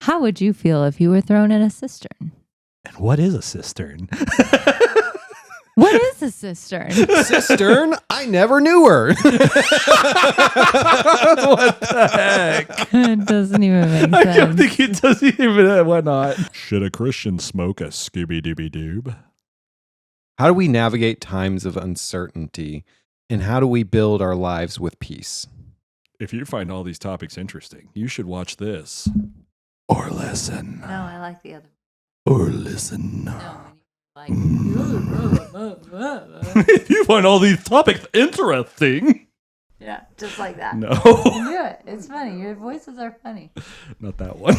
How would you feel if you were thrown in a cistern? And what is a cistern? What is a cistern? Cistern? I never knew her. What the heck? It doesn't even make I sense. don't think it does even. Why not? Should a Christian smoke a Scooby Dooby Doob? How do we navigate times of uncertainty? And how do we build our lives with peace? If you find all these topics interesting, you should watch this. Or listen. No, I like the other. Or listen. No, like. If you find all these topics interesting. Yeah, just like that. No. Do it. It's funny. Your voices are funny. Not that one.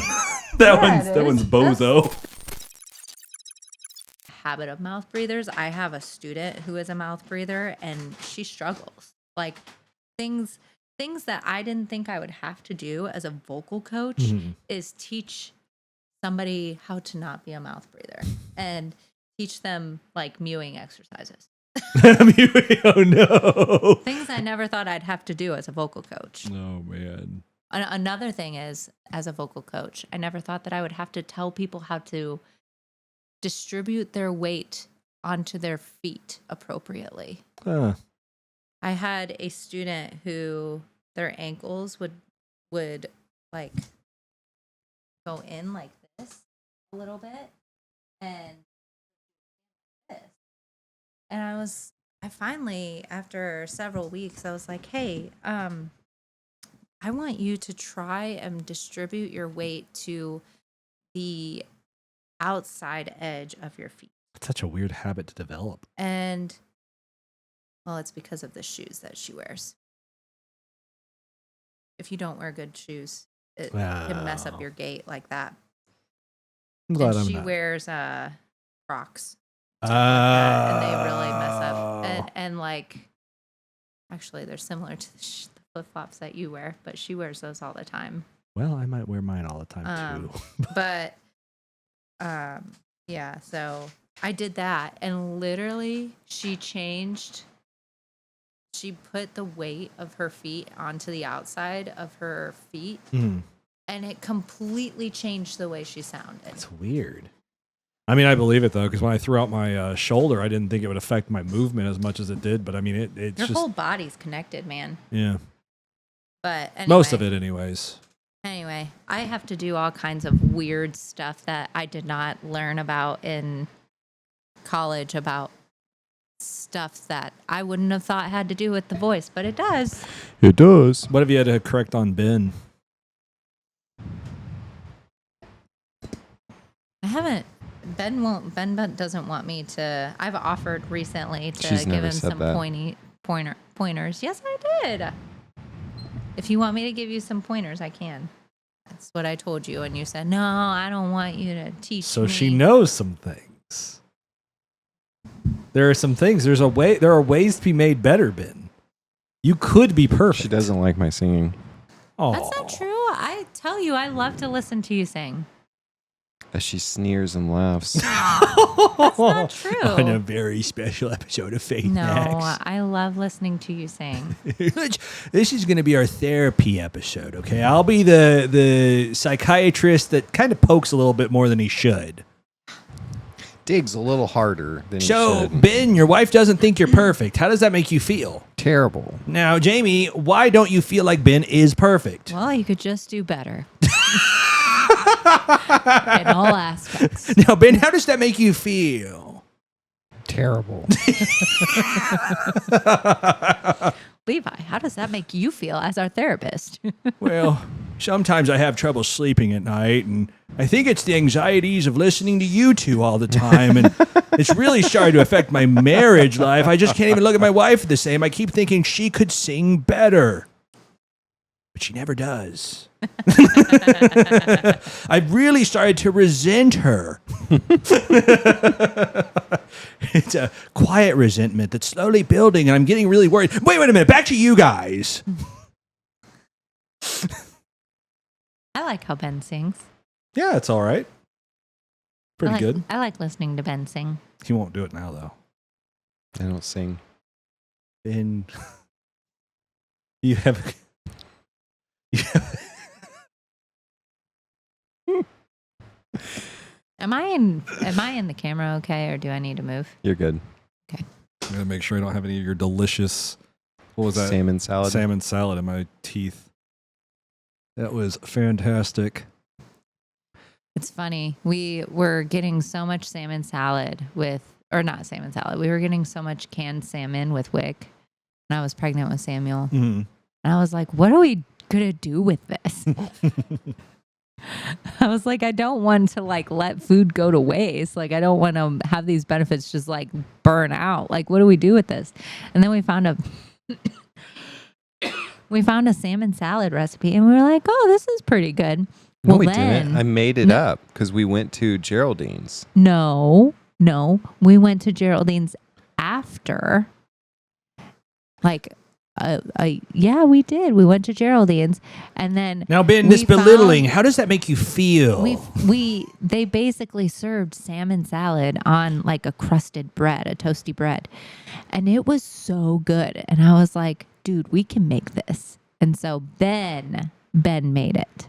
that Yeah, one's bozo. Habit of mouth breathers. I have a student who is a mouth breather and she struggles. Like things that I didn't think I would have to do as a vocal coach is teach somebody how to not be a mouth breather and teach them like mewing exercises. Oh no. Things I never thought I'd have to do as a vocal coach. Oh man. Another thing is, as a vocal coach, I never thought that I would have to tell people how to distribute their weight onto their feet appropriately. I had a student who their ankles would like go in like this a little bit and this. And I finally, after several weeks, I was like, hey, I want you to try and distribute your weight to the outside edge of your feet. It's such a weird habit to develop. And, well, it's because of the shoes that she wears. If you don't wear good shoes, it can mess up your gait like that. I'm glad and I'm she not. wears Crocs. And they really mess up. And like, actually, they're similar to the flip-flops that you wear, but she wears those all the time. Well, I might wear mine all the time too. But yeah, so I did that, and literally she put the weight of her feet onto the outside of her feet, and it completely changed the way she sounded. It's weird. I mean, I believe it though, because when I threw out my shoulder, I didn't think it would affect my movement as much as it did. But I mean, it's Your just whole body's connected, man. Yeah. But anyway, Most of it, anyways. Anyway, I have to do all kinds of weird stuff that I did not learn about in college, about stuff that I wouldn't have thought had to do with the voice, but it does. It does. What have you had to correct on Ben? I haven't. Ben doesn't want me to. I've offered recently to She's give never him said some that. pointers. Yes, I did. If you want me to give you some pointers, I can. That's what I told you, and you said, no, I don't want you to teach me. So she knows some things. There are some things. There are ways to be made better, Ben. You could be perfect. She doesn't like my singing. Oh, That's not true. I tell you, I love to listen to you sing. As she sneers and laughs. That's not true. On a very special episode of Faith No, Max. I love listening to you sing. This is going to be our therapy episode, okay? I'll be the psychiatrist that kind of pokes a little bit more than he should. Digs a little harder than he So, should. Ben, your wife doesn't think you're perfect. How does that make you feel? Terrible. Now, Jamie, why don't you feel like Ben is perfect? Well, you could just do better. In all aspects. Now, Ben, how does that make you feel? Terrible. Levi, how does that make you feel as our therapist? Well, sometimes I have trouble sleeping at night, and I think it's the anxieties of listening to you two all the time, and it's really starting to affect my marriage life. I just can't even look at my wife the same. I keep thinking she could sing better, but she never does. I've really started to resent her. It's a quiet resentment that's slowly building, and I'm getting really worried. Wait a minute. Back to you guys. I like how Ben sings. Yeah, it's all right. Pretty good. I like listening to Ben sing. He won't do it now, though. I don't sing. Ben, you have Am I in the camera okay, or do I need to move? You're good. Okay. I'm going to make sure I don't have any of your delicious, what was that? Salmon salad. Salmon salad in my teeth. That was fantastic. It's funny. We were getting so much salmon salad or not salmon salad. We were getting so much canned salmon with Wick when I was pregnant with Samuel. Mm-hmm. And I was like, what are we going to do with this? I was like, I don't want to like let food go to waste. Like, I don't want to have these benefits just like burn out. Like, what do we do with this? And then we found a salmon salad recipe, and we were like, oh, this is pretty good. No, Well, we then, didn't. I made it up because we went to Geraldine's. No, we went to Geraldine's after. Like, yeah, we did. We went to Geraldine's, and then Now, Ben, this belittling, how does that make you feel? they basically served salmon salad on like a crusted bread, a toasty bread, and it was so good. And I was like, dude, we can make this. And so Ben made it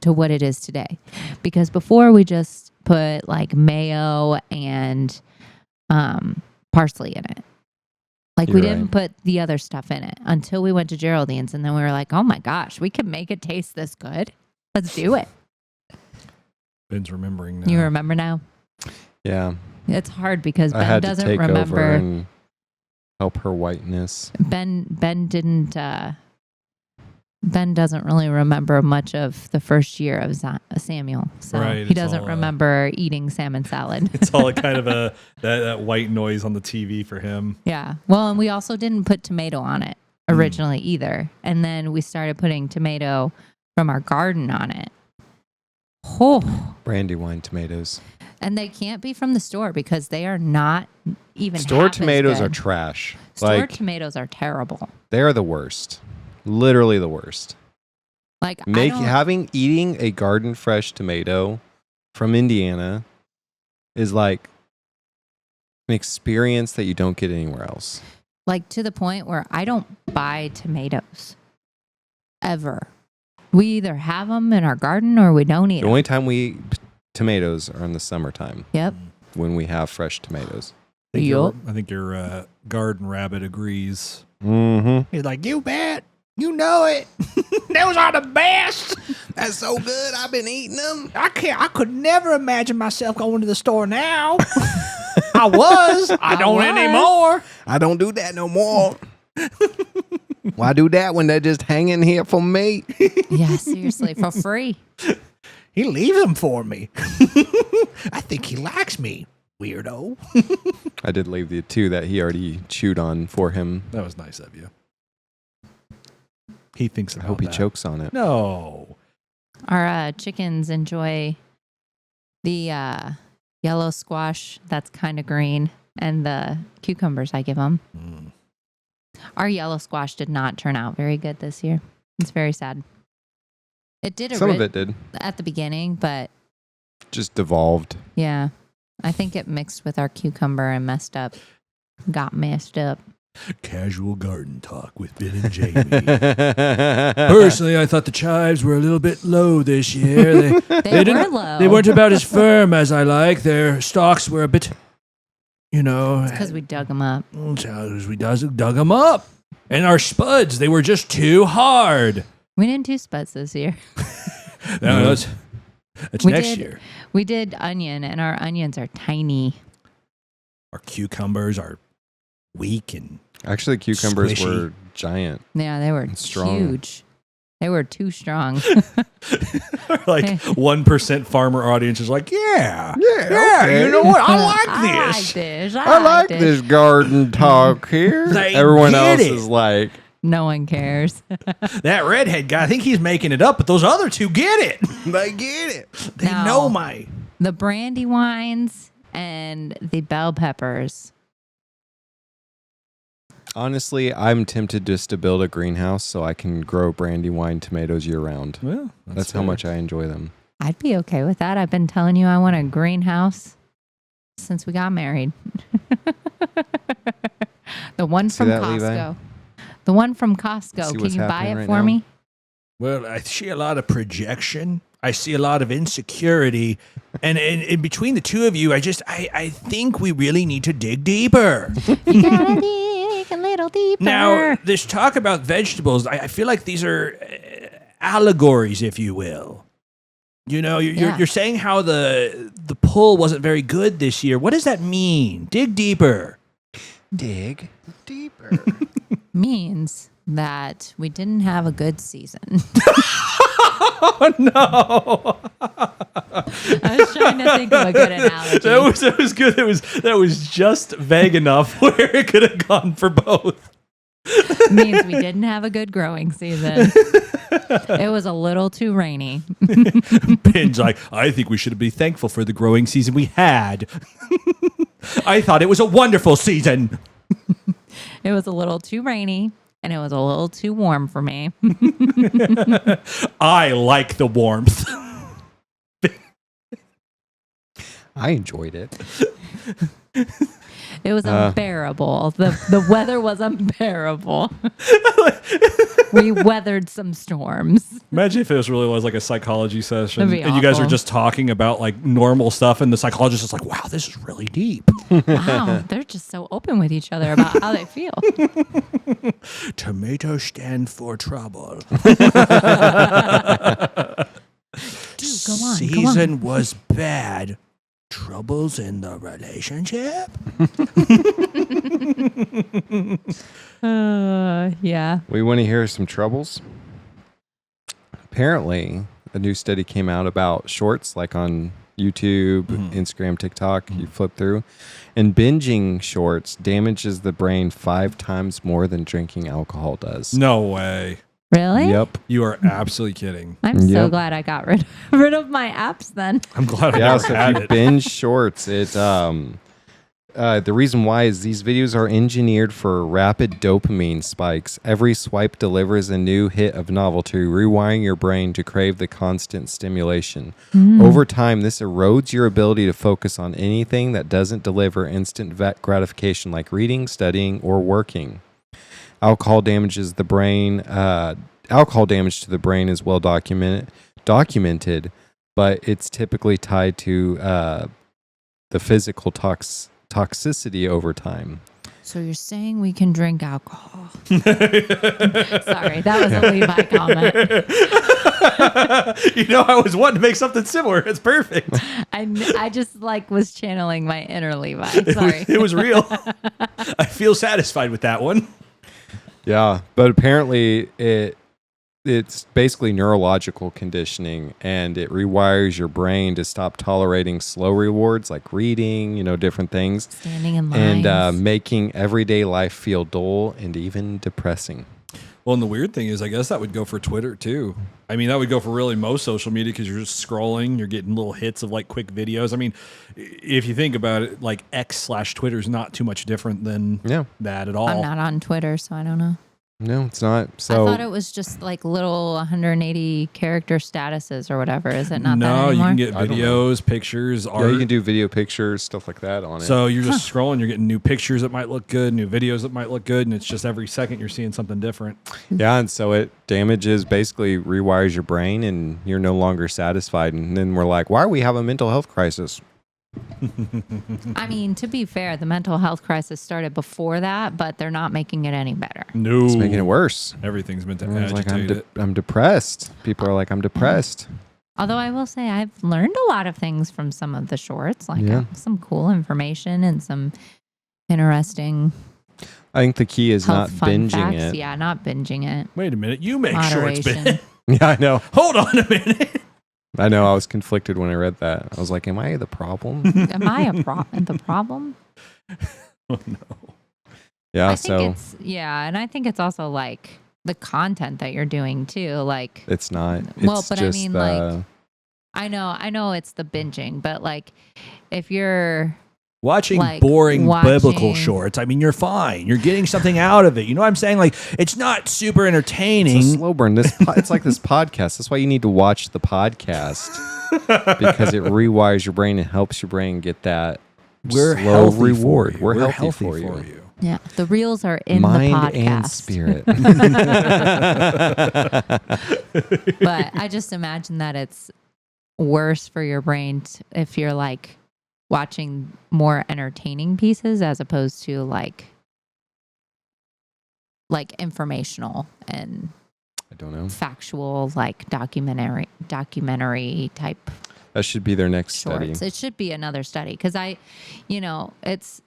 to what it is today, because before we just put like mayo and parsley in it. Like, we didn't put the other stuff in it until we went to Geraldine's, and then we were like, oh my gosh, we can make it taste this good. Let's do it. Ben's remembering now. You remember now? Yeah. It's hard because I Ben had doesn't to take over remember. and help her whiteness. Ben doesn't really remember much of the first year of Samuel. So Right, he it's doesn't all, remember eating salmon salad. It's all kind of that white noise on the TV for him. Yeah. Well, and we also didn't put tomato on it originally either. And then we started putting tomato from our garden on it. Oh. Brandywine tomatoes. And they can't be from the store because they are not even Store half as tomatoes good. are trash. Store tomatoes are terrible. They are the worst. Literally the worst. Like, Eating a garden fresh tomato from Indiana is like an experience that you don't get anywhere else. Like, to the point where I don't buy tomatoes ever. We either have them in our garden or we don't eat The them. only time we eat tomatoes are in the summertime. Yep. When we have fresh tomatoes. I think your garden rabbit agrees. Mm-hmm. He's like, you bet. You know it. Those are the best. That's so good. I've been eating them. I could never imagine myself going to the store now. I don't anymore. I don't do that no more. Why do that when they're just hanging here for me? Yeah, seriously, for free. He leaves them for me. I think he likes me, weirdo. I did leave the two that he already chewed on for him. That was nice of you. He thinks about I hope he that. chokes on it. No. Our chickens enjoy the yellow squash that's kind of green and the cucumbers I give them. Our yellow squash did not turn out very good this year. It's very sad. It did. Some of it did. At the beginning, but just devolved. Yeah. I think it mixed with our cucumber and got messed up. Casual garden talk with Ben and Jamie. Personally, I thought the chives were a little bit low this year. They were low. They weren't about as firm as I like. Their stalks were a bit, because we dug them up. We dug them up. And our spuds, they were just too hard. We didn't do spuds this year. No, that's next year. We did onion, and our onions are tiny. Our cucumbers are weak and actually cucumbers squishy. were giant. Yeah, they were strong. huge. They were too strong. Like 1% farmer audience is like, yeah, okay. you know what? I like I this. like this. I like this garden talk here. They Everyone get else it. is like, No one cares. That redhead guy, I think he's making it up, but those other two get it. they get it. They No. know my. The brandy wines and the bell peppers. Honestly, I'm tempted just to build a greenhouse so I can grow brandywine tomatoes year round. Well, That's how much I enjoy them. I'd be okay with that. I've been telling you I want a greenhouse since we got married. The one See from that, Costco. Levi? The one from Costco. See Can what's you buy happening it right for now? me? Well, I see a lot of projection I see a lot of insecurity. And in between the two of you, I think we really need to dig deeper. You gotta dig a little deeper. Now, this talk about vegetables, I feel like these are allegories, if you will. You know, you're saying how the pull wasn't very good this year. What does that mean? Dig deeper. Dig deeper. Means that we didn't have a good season. Oh, no. I was trying to think of a good analogy. That was good. That was just vague enough where it could have gone for both. Means we didn't have a good growing season. It was a little too rainy. Ben's like, I think we should be thankful for the growing season we had. I thought it was a wonderful season. It was a little too rainy, and it was a little too warm for me. I like the warmth. I enjoyed it. It was unbearable. The weather was unbearable. We weathered some storms. Imagine if it was like a psychology session That'd be and you guys were awful. just talking about like normal stuff and the psychologist is like, wow, this is really deep. Wow, they're just so open with each other about how they feel. Tomatoes stand for trouble. Dude, go on. Season was bad. Troubles in the relationship? Yeah. We want to hear some troubles. Apparently, a new study came out about shorts, like on YouTube, Instagram, TikTok. You flip through, and binging shorts damages the brain 5 times more than drinking alcohol does. No way. Really? Yep. You are absolutely kidding. I'm so Yep. glad I got rid of my apps then. I'm glad I Yeah. never So had if you it. binge shorts, it the reason why is these videos are engineered for rapid dopamine spikes. Every swipe delivers a new hit of novelty, rewiring your brain to crave the constant stimulation. Over time, this erodes your ability to focus on anything that doesn't deliver instant gratification, like reading, studying, or working. Alcohol damages the brain. Alcohol damage to the brain is well documented, but it's typically tied to the physical toxicity over time. So you're saying we can drink alcohol? Sorry, that was a Levi comment. You know, I was wanting to make something similar. It's perfect. I just was channeling my inner Levi. Sorry. It was real. I feel satisfied with that one. Yeah, but apparently it's basically neurological conditioning, and it rewires your brain to stop tolerating slow rewards like reading, different things, Standing in lines. and making everyday life feel dull and even depressing. Well, and the weird thing is, I guess that would go for Twitter too. I mean, that would go for really most social media because you're just scrolling, you're getting little hits of like quick videos. I mean, if you think about it, like X/Twitter is not too much different than that at all. I'm not on Twitter, so I don't know. No, it's not. So I thought it was just like little 180 character statuses or whatever. Is it not that No, anymore? you can get I don't videos, pictures, art. yeah, you can do video pictures, stuff like that on it. So you're just scrolling, you're getting new pictures that might look good, new videos that might look good, and it's just every second you're seeing something different. Yeah, and so it basically rewires your brain, and you're no longer satisfied. And then we're like, why do we have a mental health crisis? I mean, to be fair, the mental health crisis started before that, but they're not making it any better. No. It's making it worse. Everything's meant to Everyone's like, agitate it. I'm depressed. People are like, I'm depressed. Although I will say I've learned a lot of things from some of the shorts, like Yeah. some cool information and some interesting I think the key is not health fun binging facts. it. Yeah, not binging it. Wait a minute. You make shorts, Moderation. Ben. Yeah, I know. Hold on a minute. I know. I was conflicted when I read that. I was like, am I the problem? Am I the problem? Oh, no. Yeah, I so think and I think it's also like the content that you're doing too. Like, it's not. It's well, but just, I mean, like, I know it's the binging, but like, if you're Watching like, boring biblical watching- shorts, I mean, you're fine. You're getting something out of it. You know what I'm saying? Like, it's not super entertaining. it's a slow burn. It's like this podcast. That's why you need to watch the podcast because it rewires your brain and helps your brain get that We're slow healthy reward. For you. We're healthy for you. yeah, the reels are in Mind the podcast. and spirit. But I just imagine that it's worse for your brain if you're like watching more entertaining pieces as opposed to like informational and I don't know. factual, like documentary type That should be their next shorts. study. It should be another study because it's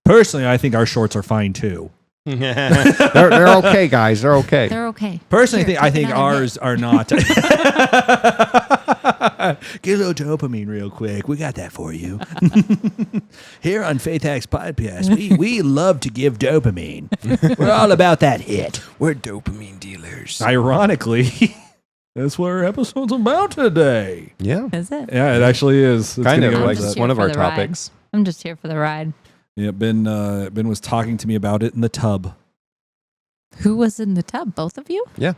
Personally, I think our shorts are fine too. They're okay, guys. They're okay. they're okay. Personally, Here, I take think another ours are not. Get a little dopamine real quick. We got that for you. Here on Faith Hacks Podcast, we love to give dopamine. We're all about that hit. We're dopamine dealers. Ironically, that's what our episode's about today. Yeah. Is it? Yeah, it actually is. It's Kind gonna of go like into just that. one of here our for the ride. topics. I'm just here for the ride. Yeah, Ben was talking to me about it in the tub. Who was in the tub? Both of you? Yeah.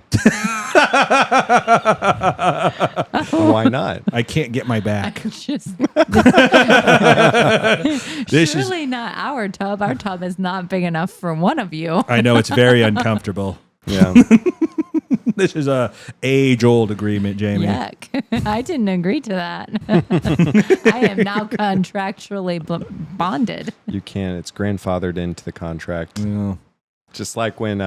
Why not? I can't get my I back. could just. This is. Surely not our tub. Our tub is not big enough for one of you. I know it's very uncomfortable. Yeah. This is a age-old agreement, Jamie. Yuck. I didn't agree to that. I am now contractually bonded. You can. It's grandfathered into the contract. Yeah. Just like when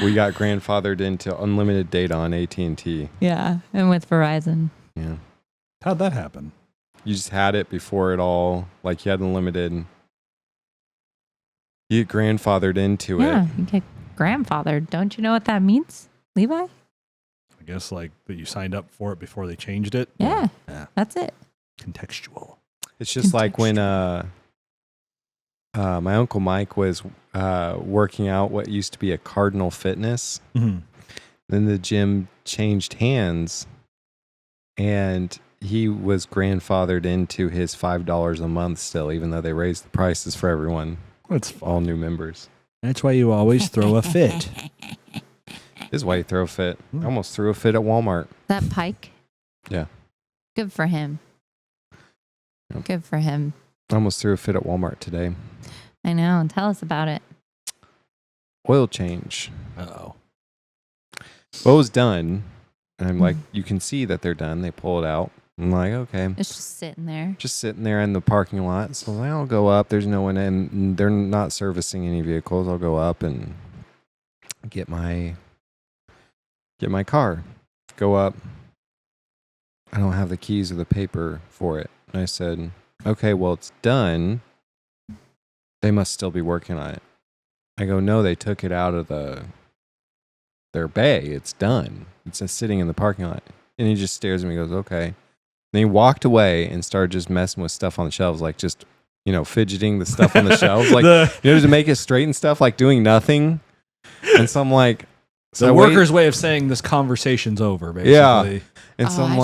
we got grandfathered into unlimited data on AT&T. Yeah. And with Verizon. Yeah. How'd that happen? You just had it before it all, like you had unlimited. You get grandfathered into Yeah. it. You get grandfathered. Don't you know what that means, Levi? I guess like that you signed up for it before they changed it. Yeah. Yeah. That's it. Contextual. It's just like when my Uncle Mike was working out what used to be a Cardinal Fitness. Mm-hmm. Then the gym changed hands and he was grandfathered into his $5 a month still, even though they raised the prices for everyone, That's fun. all new members. That's why you always throw a fit. This is why you throw a fit. Mm. I almost threw a fit at Walmart. That Pike? Yeah. Good for him. Yep. Good for him. I almost threw a fit at Walmart today. I know. Tell us about it. Oil change. Uh-oh. What was done? And I'm like, you can see that they're done. They pull it out. I'm like, okay. It's just sitting there. Just sitting there in the parking lot. So I'll go up. There's no one in. They're not servicing any vehicles. I'll go up and get my car. Go up. I don't have the keys or the paper for it. And I said, okay, well, it's done. They must still be working on it. I go, no, they took it out of their bay. It's done. It's just sitting in the parking lot. And he just stares at me and goes, okay. And he walked away and started just messing with stuff on the shelves, like just, fidgeting the stuff on the shelves, like, to make it straight and stuff, like doing nothing. And so I'm like, The worker's way of saying this conversation's over, basically. Yeah. And so I'm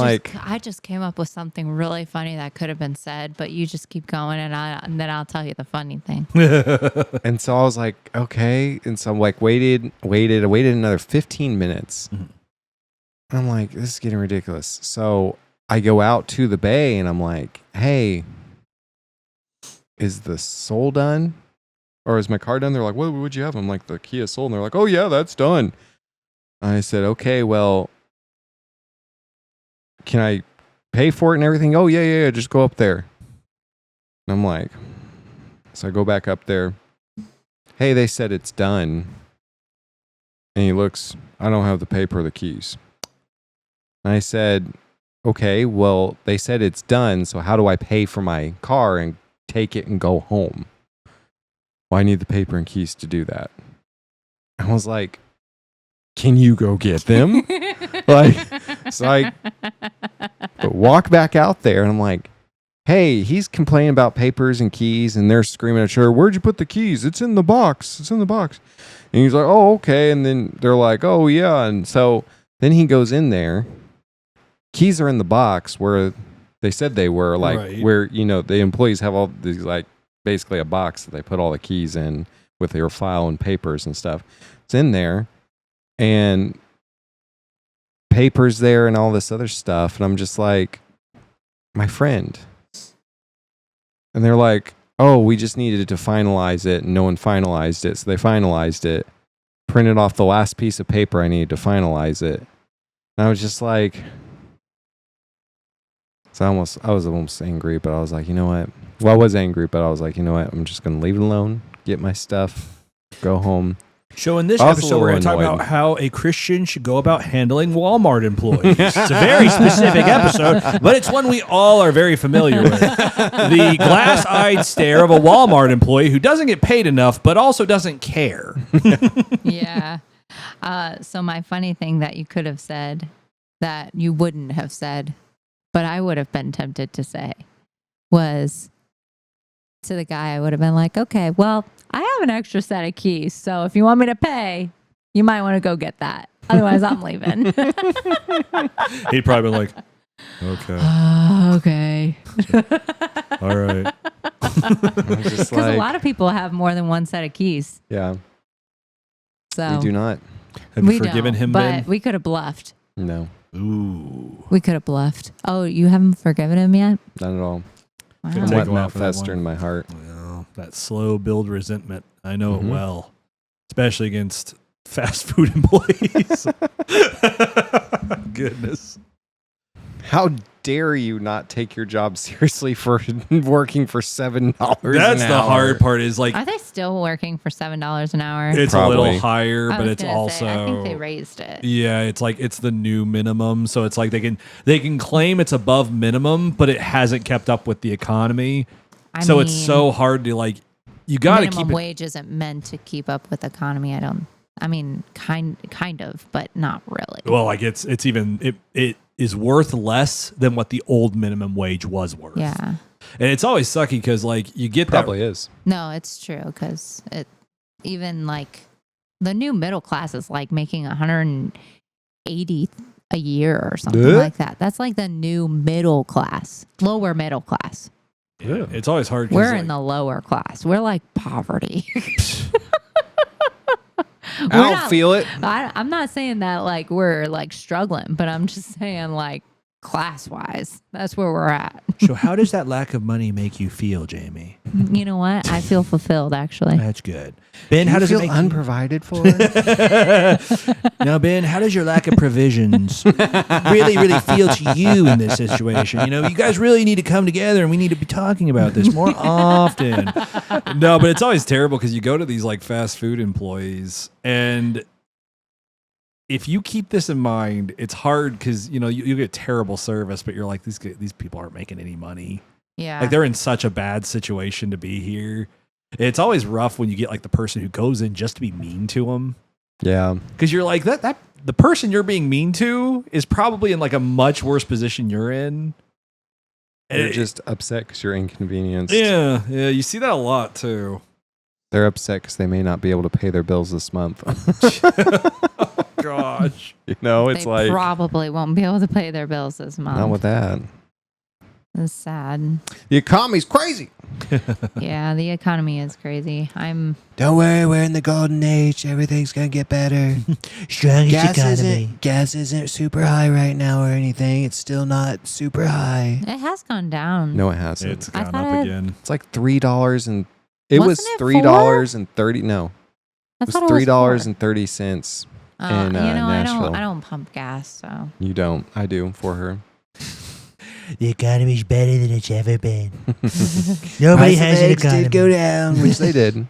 I just came up with something really funny that could have been said, but you just keep going, and then I'll tell you the funny thing. and so I was like, okay. And so I'm like, waited. I waited another 15 minutes. Mhm. And I'm like, this is getting ridiculous. So I go out to the bay and I'm like, hey, is the Soul done? Or is my car done? They're like, what would you have? I'm like, the Kia Soul. And they're like, oh yeah, that's done. I said, okay, well, can I pay for it and everything? Oh yeah, just go up there. And I'm like, so I go back up there. Hey, they said it's done. And he looks, I don't have the paper or the keys. And I said, okay, well, they said it's done, so how do I pay for my car and take it and go home? Well, I need the paper and keys to do that. I was like, can you go get them? So I walk back out there and I'm like, hey, he's complaining about papers and keys and they're screaming at her, where'd you put the keys? It's in the box. It's in the box. And he's like, oh, okay. And then they're like, oh, yeah. And so then he goes in there. Keys are in the box where they said they were, like, Right. where, the employees have all these, like, basically a box that they put all the keys in with their file and papers and stuff. It's in there. And papers there and all this other stuff. And I'm just like, my friend. And they're like, oh, we just needed to finalize it. And no one finalized it. So they finalized it, printed off the last piece of paper I needed to finalize it. And I was just like, I was almost angry, but I was like, you know what? Well, I was angry, but I was like, you know what? I'm just going to leave it alone, get my stuff, go home. So in this I was a episode, we're going to little talk annoyed. about how a Christian should go about handling Walmart employees. It's a very specific episode, but it's one we all are very familiar with. The glass-eyed stare of a Walmart employee who doesn't get paid enough, but also doesn't care. Yeah. So my funny thing that you could have said that you wouldn't have said, but I would have been tempted to say, was to the guy, I would have been like, okay, well, I have an extra set of keys. So if you want me to pay, you might want to go get that. Otherwise, I'm leaving. He'd probably be like, okay, Okay. all right. Because a lot of people have more than one set of keys. Yeah, So we do not. Have you we forgiven don't, him, but Ben? we could have bluffed. No, Ooh. We could have bluffed. Oh, you haven't forgiven him yet? not at all. Wow. Take I'm a letting while that for that fester one. in my heart. Well, that slow build resentment. I know Mhm. it well, especially against fast food employees. Goodness. How dare you not take your job seriously for working for $7 That's an the hour? hard part is like, Are they still working for $7 an hour? it's a Probably. little higher, I but was it's gonna also, say, I think they raised it. yeah, it's like, it's the new minimum. So it's like they can claim it's above minimum, but it hasn't kept up with the economy. So it's so hard to like, you got to minimum keep it. wage isn't meant to keep up with the economy. I mean, kind of, but not really. Well, like it is worth less than what the old minimum wage was worth. Yeah. And it's always sucky because like you get Probably is. No, it's true because even like the new middle class is like making 180 a year or something Yeah. like that. That's like the new middle class, lower middle class. Yeah, it's always hard. 'Cause, We're like, in the lower class. We're like poverty. I don't feel it. I'm not saying that like we're like struggling, but I'm just saying like class wise, that's where we're at. So how does that lack of money make you feel, Jamie? You know what? I feel fulfilled actually. That's good. Ben, how does feel it make unprovided for? Now, Ben, how does your lack of provisions really feel to you in this situation? You know, you guys really need to come together and we need to be talking about this more often. No, but it's always terrible because you go to these like fast food employees and if you keep this in mind, it's hard because, you know, you get terrible service, but you're like, these people aren't making any money. Yeah. Like they're in such a bad situation to be here. It's always rough when you get like the person who goes in just to be mean to them. Yeah. Because you're like that the person you're being mean to is probably in like a much worse position you're in. They're just upset because you're inconvenienced. Yeah, you see that a lot too. They're upset because they may not be able to pay their bills this month. Gosh. You know, it's they like, probably won't be able to pay their bills this month. not with that. It's sad. The economy's crazy. Yeah, the economy is crazy. Don't worry, we're in the golden age. Everything's gonna get better. Gas isn't super high right now or anything. It's still not super high. It has gone down. No, it hasn't. It's I gone thought up it- again. It's like $3 and it was Wasn't it $3.30. No, I it was thought it was $3.30 $4. in I Nashville. don't pump gas, so You don't. I do for her. The economy's better than it's ever been. Nobody has an economy. did go down, which they did.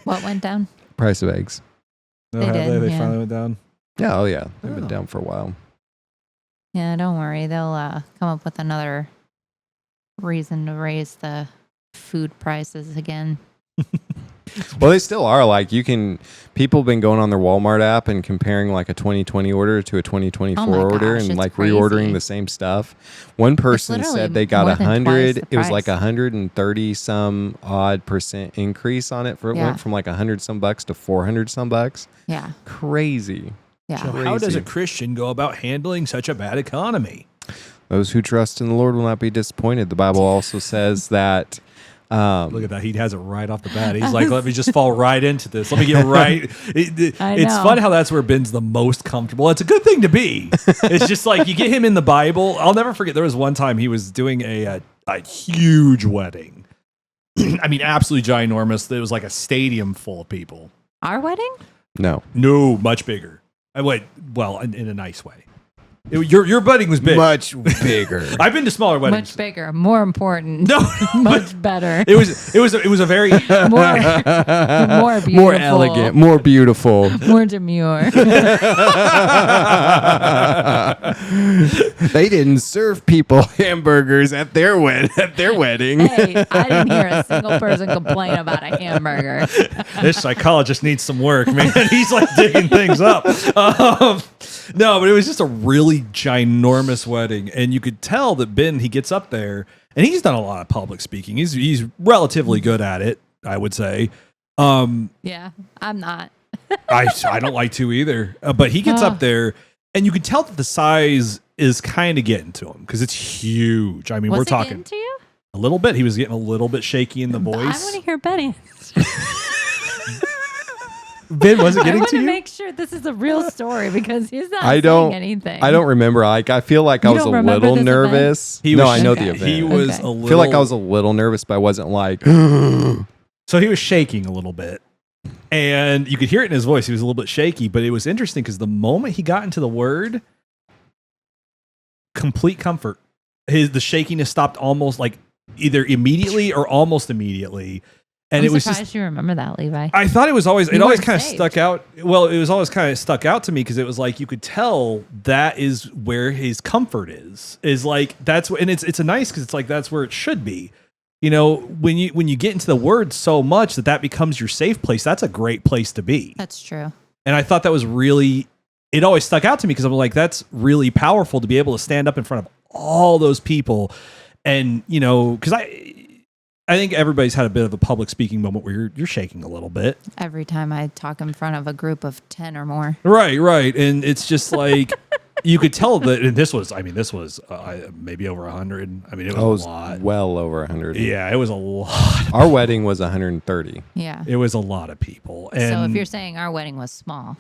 what went down? Price of eggs. No, They have did, they yeah. finally went down? Yeah, oh yeah, they've been Oh. down for a while. Yeah, don't worry. They'll come up with another reason to raise the food prices again. Well, they still are. Like people have been going on their Walmart app and comparing like a 2020 order to a 2024 Oh my order gosh, and it's like crazy. reordering the same stuff. One person literally said they got more than 100. twice the It was like price. 130 some odd % increase on it. It Yeah. went from like 100 some bucks to 400 some bucks. Yeah, Crazy. yeah. So how does Crazy. a Christian go about handling such a bad economy? Those who trust in the Lord will not be disappointed. The Bible also says that. Look at that. He has it right off the bat. He's like, let me just fall right into this. Let me get right. I It's know. fun how that's where Ben's the most comfortable. It's a good thing to be. It's just like you get him in the Bible. I'll never forget. There was one time he was doing a huge wedding. I mean, absolutely ginormous. It was like a stadium full of people. Our wedding? No. No, much bigger. I went, well, in a nice way. Your wedding was big. Much bigger. I've been to smaller weddings. Much bigger, more important. No, much better. It was a very more beautiful. More elegant, more beautiful. More demure. They didn't serve people hamburgers at their wedding. Hey, I didn't hear a single person complain about a hamburger. This psychologist needs some work, man. He's like digging things up. No, but it was just a really ginormous wedding, and you could tell that Ben, he gets up there, and he's done a lot of public speaking. He's relatively good at it, I would say. Yeah, I'm not. I don't like to either, but he gets up there, and you could tell that the size is kind of getting to him because it's huge. I mean, Was we're it talking getting to you? a little bit. He was getting a little bit shaky in the voice. I want to hear Benny. Ben, was it I getting want to to you? make sure this is a real story because he's not I saying don't. anything. I don't remember. Like I feel like I You was a don't remember little this nervous. He No, was- I know Okay. the event. He was Okay. a little. I feel like I was a little nervous, but I wasn't like. So he was shaking a little bit, and you could hear it in his voice. He was a little bit shaky, but it was interesting because the moment he got into the word, complete comfort. The shakiness stopped almost like either immediately or almost immediately, and I'm it was surprised just. you remember that, Levi. I thought it was always. You It always weren't kind of saved. stuck out. Well, it was always kind of stuck out to me because it was like you could tell that is where his comfort is. Is like that's and it's a nice because it's like that's where it should be. You know, when you get into the word so much that becomes your safe place, that's a great place to be. That's true. And I thought that was really, it always stuck out to me because I'm like, that's really powerful to be able to stand up in front of all those people. And, you know, because I think everybody's had a bit of a public speaking moment where you're shaking a little bit. Every time I talk in front of a group of 10 or more. Right. And it's just like, you could tell that, and this was maybe over 100. I mean, it was a lot. Well over 100. Yeah, it was a lot. Our wedding was 130. Yeah. It was a lot of people. And So if you're saying our wedding was small,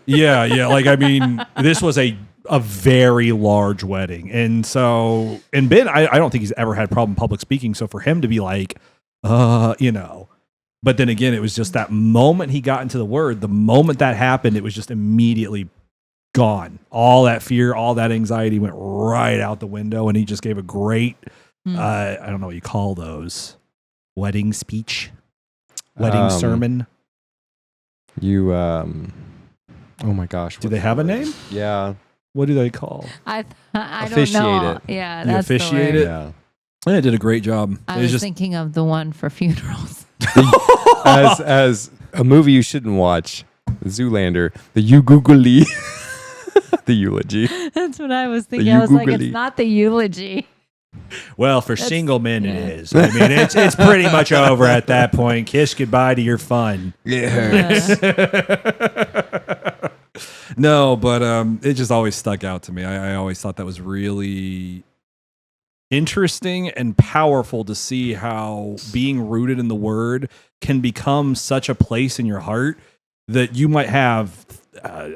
yeah. Like, I mean, this was a very large wedding. And so, and Ben, I don't think he's ever had problem public speaking. So for him to be like, you know, but then again, it was just that moment he got into the word, the moment that happened, it was just immediately gone. All that fear, all that anxiety went right out the window. And he just gave a great, I don't know what you call those, wedding speech, wedding sermon. You, oh my gosh. Do they have a name? Yeah. What do they call? I don't Officiate know. it. Yeah, You that's the officiate word. it? Yeah. Yeah, it did a great job. I It was just thinking of the one for funerals. as a movie you shouldn't watch, Zoolander, the Googly, the eulogy. That's what I was thinking. I was like, eulogy. it's not the eulogy. well, for That's- single men, yeah. it is. I mean, it's pretty much over at that point. Kiss goodbye to your fun. No, but it just always stuck out to me. I always thought that was really interesting and powerful to see how being rooted in the word can become such a place in your heart that you might have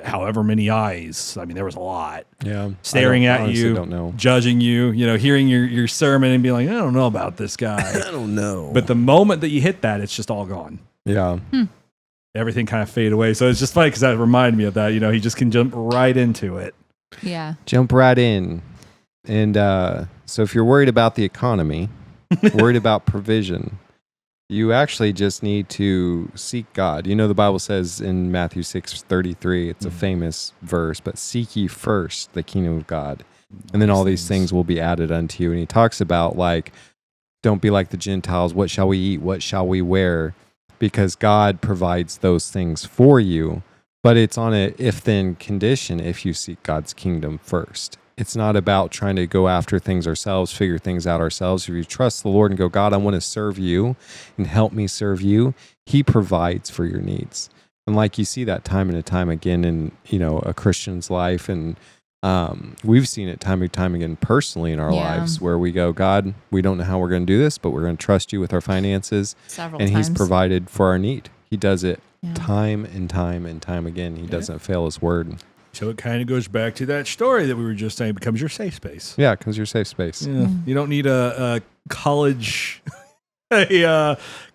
however many eyes. I mean, there was a lot Yeah. staring at honestly you, don't know. judging you, you know, hearing your sermon and being like, I don't know about this guy. I don't know. But the moment that you hit that, it's just all gone. yeah. Everything kind of fade away. So it's just funny because that reminded me of that. You know, he just can jump right into it. Yeah. Jump right in. And so if you're worried about the economy, worried about provision, you actually just need to seek God. You know, the Bible says in Matthew 6:33, it's a famous verse, but seek ye first the kingdom of God. And then all these things will be added unto you. And he talks about like, don't be like the Gentiles. What shall we eat? What shall we wear? Because God provides those things for you, but it's on a if-then condition if you seek God's kingdom first. It's not about trying to go after things ourselves, figure things out ourselves. If you trust the Lord and go, God, I want to serve you and help me serve you, he provides for your needs. And like you see that time and time again in, you know, a Christian's life. And we've seen it time and time again personally in our lives where we go, God, we don't know how we're going to do this, but we're going to trust you with our finances. Several and times. he's provided for our need. He does it Yeah. time and time and time again. He doesn't fail his word. So it kind of goes back to that story that we were just saying, becomes your safe space. Yeah, because you're safe space. Yeah. You don't need a college,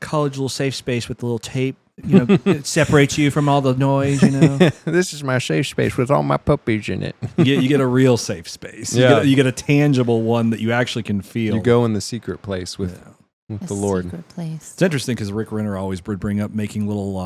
college little safe space with the little tape it separates you from all the noise. This is my safe space with all my puppies in it. You get a real safe space. You get a tangible one that you actually can feel. You go in the secret place with the Lord. Secret place. It's interesting because Rick Renner always would bring up making little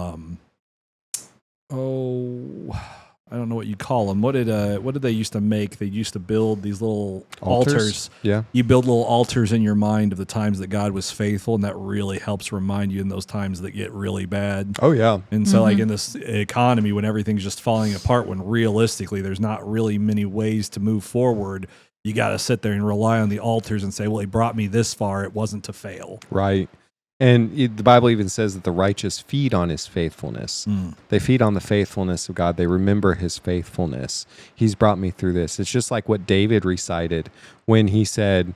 I don't know what you call them. What did they used to make? They used to build these little altars. Yeah. You build little altars in your mind of the times that God was faithful, and that really helps remind you in those times that get really bad. Oh, yeah. And so like in this economy when everything's just falling apart, when realistically there's not really many ways to move forward, you got to sit there and rely on the altars and say, well, he brought me this far. It wasn't to fail. Right. And the Bible even says that the righteous feed on his faithfulness. They feed on the faithfulness of God. They remember his faithfulness. He's brought me through this. It's just like what David recited when he said,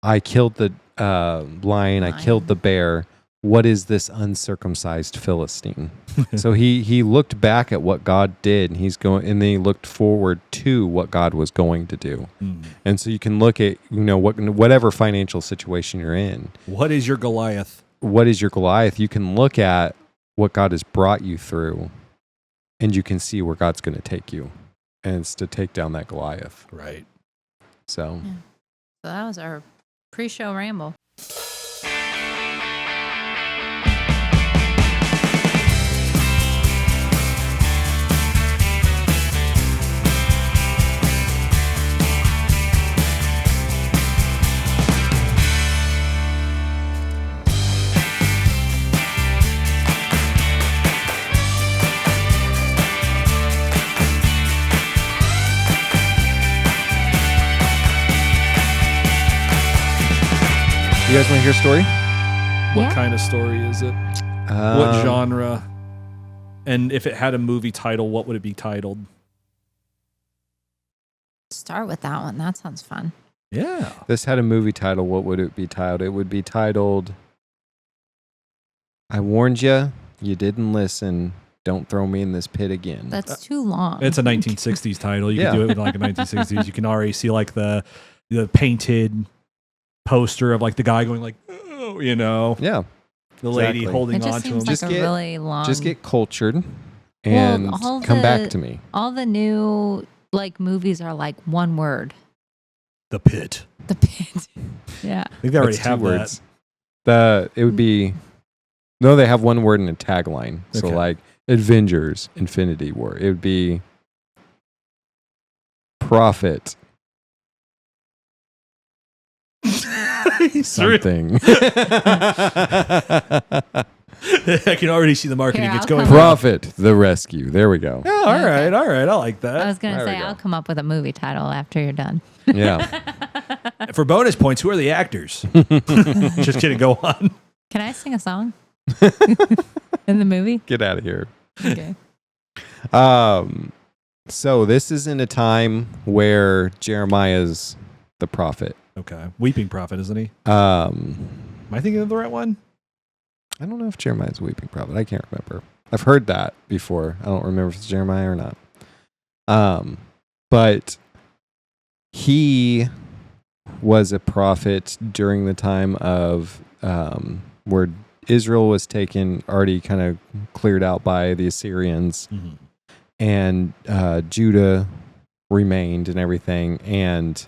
I killed the lion, I killed the bear. What is this uncircumcised Philistine? So he looked back at what God did, and then he looked forward to what God was going to do. And so you can look at whatever financial situation you're in. What is your Goliath? What is your Goliath? You can look at what God has brought you through, and you can see where God's going to take you, and it's to take down that Goliath. Right. So that was our pre-show ramble. You guys want to hear a story? What kind of story is it? What genre? And if it had a movie title, what would it be titled? Start with that one. That sounds fun. Yeah. This had a movie title. What would it be titled? It would be titled, I warned you, you didn't listen. Don't throw me in this pit again. That's too long. It's a 1960s title. You can do it with like a 1960s. You can already see like the painted poster of like the guy going like, oh, Yeah. The lady holding it just on to seems him. like a really long. Just get cultured and come back to me. All the new like movies are like one word. The Pit. The Pit. Yeah. I think they already That's have two words. It would be, no, they have one word in a tagline. So Okay. like Avengers, Infinity War. It would be Prophet. Something. I can already see the marketing. Here, It's I'll going. come up. Prophet, the rescue. There we go. Yeah, all right. I like I that. was going to There we say, go. I'll come up with a movie title after you're done. Yeah. For bonus points, who are the actors? Just kidding. Go on. Can I sing a song in the movie? Get out of here. Okay. So this is in a time where Jeremiah's the prophet. Okay. Weeping Prophet, isn't he? Am I thinking of the right one? I don't know if Jeremiah's a weeping prophet. I can't remember. I've heard that before. I don't remember if it's Jeremiah or not. But he was a prophet during the time of where Israel was already kind of cleared out by the Assyrians, and Judah remained and everything, and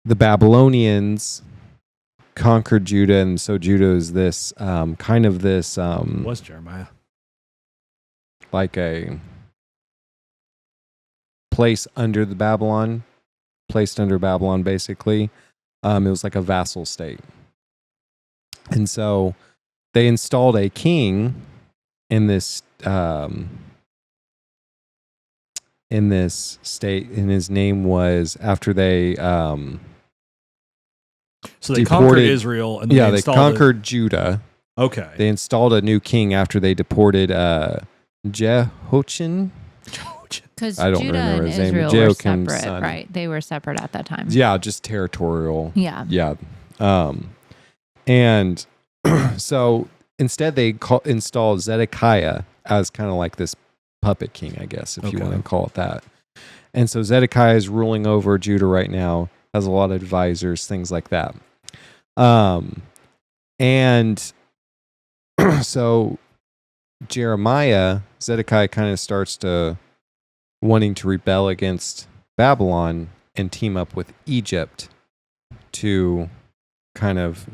the Babylonians conquered Judah, and so Judah is this Was Jeremiah. like a place under Babylon, basically. It was like a vassal state. And so they installed a king in this state, and his name was, after they So they conquered deported Israel, and then they installed conquered Judah. Okay. They installed a new king after they deported Jehoiachin. Because I don't Judah remember and his name. Israel were Joachim's separate, son. right? They were separate at that time. Yeah, just territorial. Yeah. Yeah. And so instead they installed Zedekiah as kind of like this puppet king, I guess, if you want to call it that. And so Zedekiah is ruling over Judah right now, has a lot of advisors, things like that. And So Zedekiah kind of starts to wanting to rebel against Babylon and team up with Egypt to kind of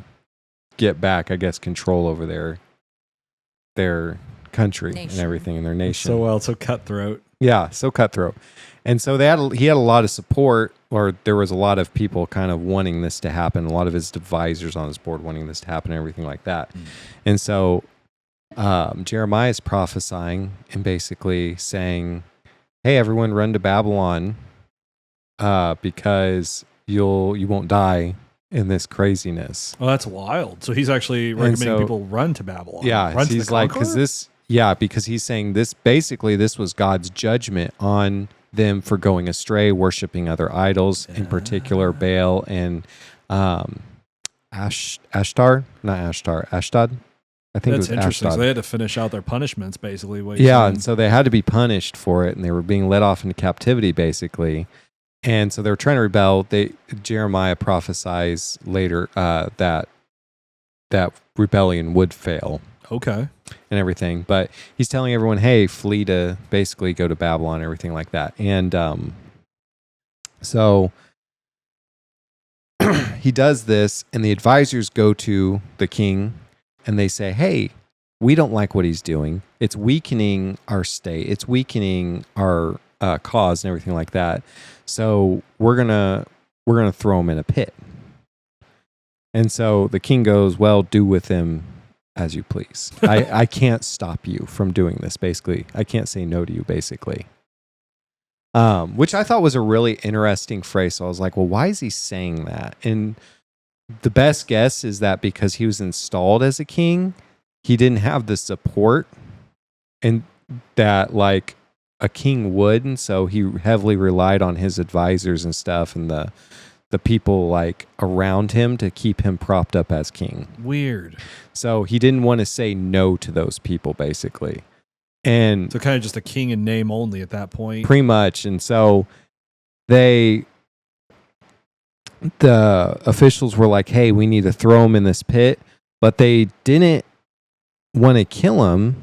get back, I guess, control over their country and everything in their nation. So cutthroat. Yeah, so cutthroat. And so he had a lot of support, or there was a lot of people kind of wanting this to happen, a lot of his advisors on his board wanting this to happen and everything like that. And so Jeremiah is prophesying and basically saying, hey, everyone, run to Babylon because you won't die in this craziness. Oh, that's wild. So he's actually recommending people run to Babylon. Yeah, run he's like, because he's saying this was God's judgment on them for going astray, worshiping other idols, in particular Baal and Ashtad. I think that's it was interesting. Ashtad. So they had to finish out their punishments, basically. And so they had to be punished for it, and they were being led off into captivity, basically. And so they were trying to rebel. Jeremiah prophesies later that rebellion would fail. Okay. And everything. But he's telling everyone, hey, flee to basically go to Babylon and everything like that. And so he does this, and the advisors go to the king and they say, hey, we don't like what he's doing. It's weakening our state. It's weakening our cause and everything like that. So we're gonna throw him in a pit. And so the king goes, well, do with him as you please. I can't stop you from doing this, basically. I can't say no to you, basically. Which I thought was a really interesting phrase. So I was like, well, why is he saying that? And the best guess is that because he was installed as a king, he didn't have the support and that like a king would. And so he heavily relied on his advisors and stuff and the people like around him to keep him propped up as king. Weird. So he didn't want to say no to those people, basically. And so kind of just a king in name only at that point. Pretty much. And so the officials were like, hey, we need to throw him in this pit. But they didn't want to kill him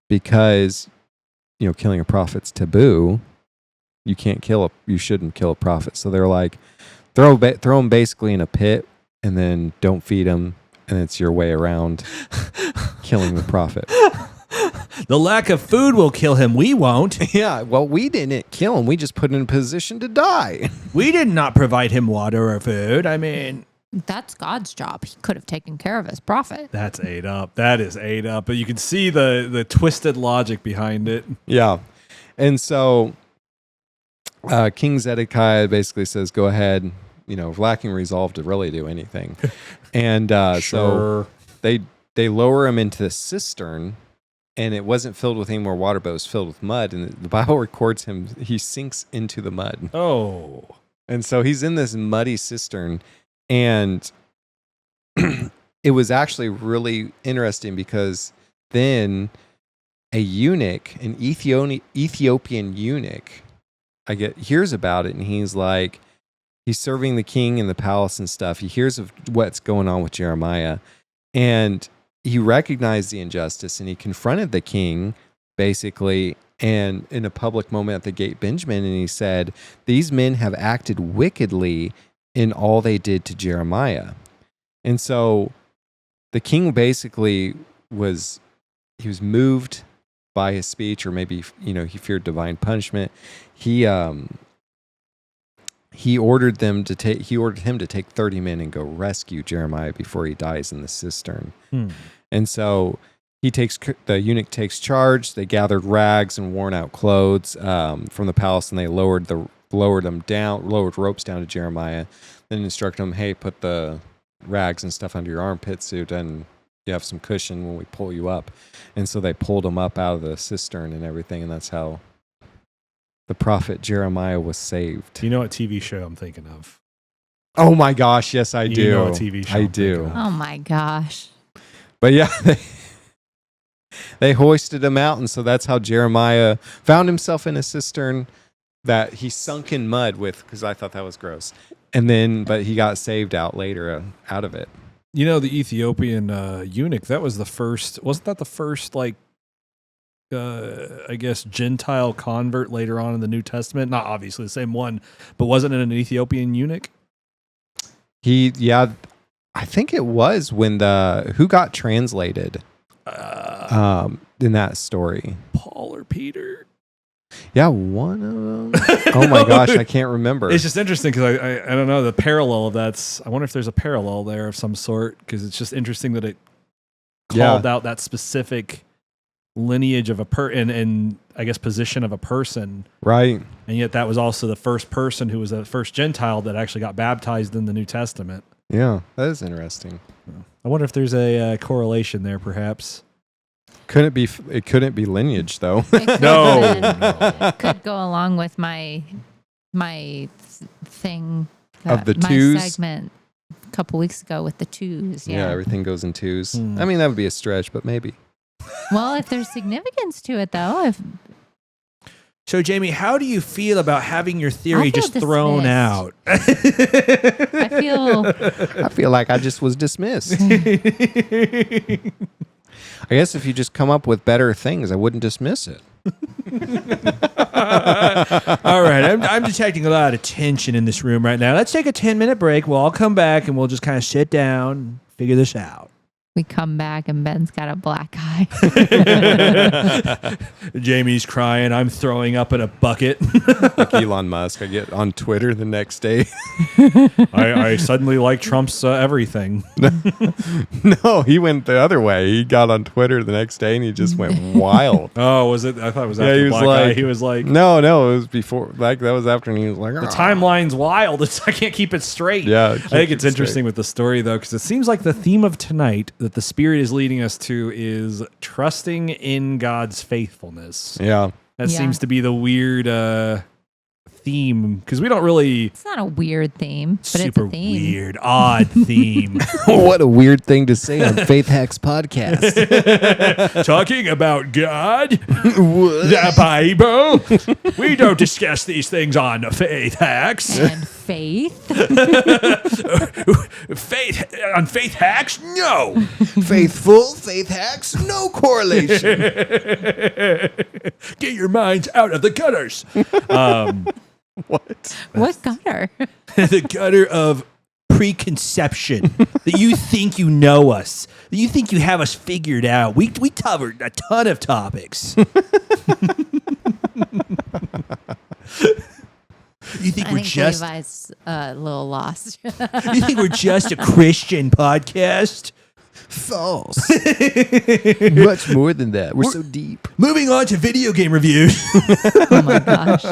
because, killing a prophet's taboo. You shouldn't kill a prophet. So they're like, throw him basically in a pit and then don't feed him. And it's your way around killing the prophet. The lack of food will kill him. We won't. Yeah, well, we didn't kill him. We just put him in a position to die. We did not provide him water or food. I mean, that's God's job. He could have taken care of his prophet. That's ate up. That is ate up. But you can see the twisted logic behind it. Yeah. And so King Zedekiah basically says, go ahead, lacking resolve to really do anything. And Sure. so they lower him into the cistern, and it wasn't filled with any more water, but it was filled with mud. And the Bible records he sinks into the mud. Oh. And so he's in this muddy cistern. And it was actually really interesting because then a eunuch, an Ethiopian eunuch, hears about it, and he's serving the king in the palace and stuff. He hears of what's going on with Jeremiah, and he recognized the injustice, and he confronted the king, basically, and in a public moment at the gate Benjamin, and he said, these men have acted wickedly in all they did to Jeremiah. And so the king basically was moved by his speech, or maybe, he feared divine punishment. He ordered him to take 30 men and go rescue Jeremiah before he dies in the cistern. And so the eunuch takes charge. They gathered rags and worn out clothes from the palace, and they lowered ropes down to Jeremiah. Then instructed him, hey, put the rags and stuff under your armpit suit, and you have some cushion when we pull you up. And so they pulled him up out of the cistern and everything, and that's how the prophet Jeremiah was saved. Do you know what TV show I'm thinking of? Oh my gosh, yes, I do. You know what TV show I I'm do. thinking of. Oh my gosh. But yeah, they hoisted him out, and so that's how Jeremiah found himself in a cistern that he sunk in mud with, because I thought that was gross. And then, but he got saved out later out of it. The Ethiopian eunuch, that was the first, wasn't that the first, like, I guess, Gentile convert later on in the New Testament? Not obviously the same one, but wasn't it an Ethiopian eunuch? I think it was when who got translated in that story? Paul or Peter? Yeah, one of them. Oh my gosh, I can't remember. It's just interesting because I don't know the parallel of that's. I wonder if there's a parallel there of some sort because it's just interesting that it called out that specific lineage of and I guess position of a person, right? And yet that was also the first person who was the first Gentile that actually got baptized in the New Testament. Yeah, that is interesting. I wonder if there's a correlation there, perhaps. It couldn't be lineage, though. It could go along with my thing of the my twos segment a couple weeks ago with the twos. Yeah, everything goes in twos. I mean, that would be a stretch, but maybe. Well, if there's significance to it, though, So, Jamie, how do you feel about having your theory just thrown out? I feel like I just was dismissed. I guess if you just come up with better things, I wouldn't dismiss it. All right, I'm detecting a lot of tension in this room right now. Let's take a 10-minute break. We'll all come back and we'll just kind of sit down and figure this out. We come back and Ben's got a black eye. Jamie's crying. I'm throwing up in a bucket. Like Elon Musk. I get on Twitter the next day. I suddenly like Trump's everything. No, he went the other way. He got on Twitter the next day and he just went wild. Oh, was it? I thought it was after he was black like, eye. He was like, no, it was before. Like that was after, and he was like, the timeline's wild. I can't keep it straight. Yeah, I think it's interesting with the story though, because it seems like the theme of tonight that the Spirit is leading us to is trusting in God's faithfulness. Yeah. That seems to be the weird theme, because we don't really... It's not a weird theme, but super it's a theme. Weird, odd theme. What a weird thing to say on Faith Hacks Podcast. Talking about God, the Bible. We don't discuss these things on Faith Hacks. And faith. On Faith Hacks, no. Faithful Faith Hacks, no correlation. Get your minds out of the gutters. What? What gutter? The gutter of preconception. That you think you know us. That you think you have us figured out. We covered a ton of topics. You think we're just Levi's a little lost. You think we're just a Christian podcast? False. Much more than that. We're so deep. Moving on to video game reviews. Oh my gosh.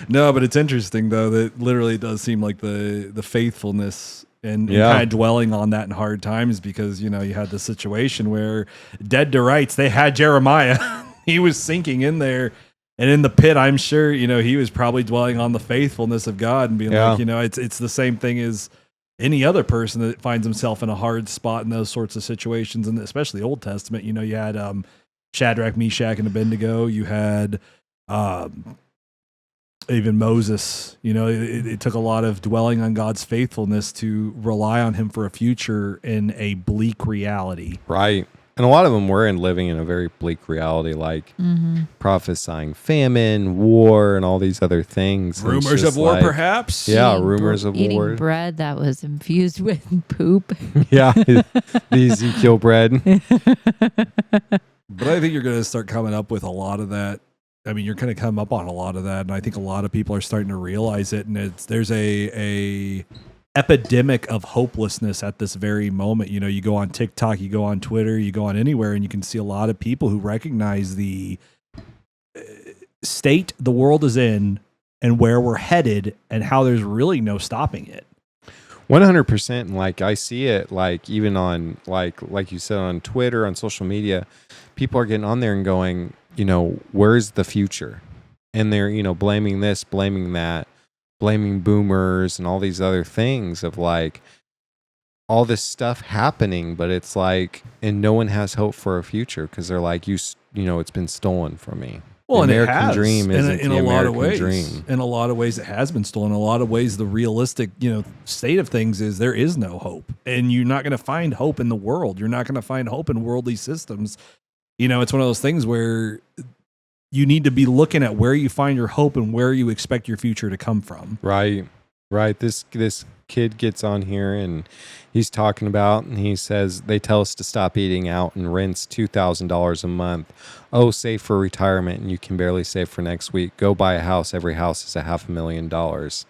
No, but it's interesting though that literally does seem like the faithfulness and kind of dwelling on that in hard times, because you had the situation where dead to rights, they had Jeremiah. He was sinking in there. And in the pit, I'm sure, he was probably dwelling on the faithfulness of God and being like, it's the same thing as any other person that finds himself in a hard spot in those sorts of situations. And especially Old Testament, you had Shadrach, Meshach, and Abednego. You had even Moses. It took a lot of dwelling on God's faithfulness to rely on him for a future in a bleak reality. Right. And a lot of them were living in a very bleak reality, like prophesying famine, war, and all these other things. Rumors of war, perhaps? Yeah, rumors of war. Eating bread that was infused with poop. Yeah, the Ezekiel bread. But I think you're going to start coming up with a lot of that. I mean, you're going to come up on a lot of that, and I think a lot of people are starting to realize it, and there's a epidemic of hopelessness at this very moment. You go on TikTok, you go on Twitter, you go on anywhere, and you can see a lot of people who recognize the state the world is in and where we're headed and how there's really no stopping it. 100%. And like I see it, like even on like you said, on Twitter, on social media, people are getting on there and going, where's the future? And they're, blaming this, blaming that, blaming boomers and all these other things of like all this stuff happening, but it's like, and no one has hope for a future because they're like, it's been stolen from me. Well, and American it has, dream isn't in the a lot of American ways. dream. In a lot of ways, it has been stolen. In a lot of ways, the realistic, state of things is there is no hope, and you're not going to find hope in the world. You're not going to find hope in worldly systems. It's one of those things where you need to be looking at where you find your hope and where you expect your future to come from. Right. This kid gets on here and he's talking about, and he says they tell us to stop eating out and rents $2,000 a month. Oh, save for retirement, and you can barely save for next week. Go buy a house. Every house is $500,000.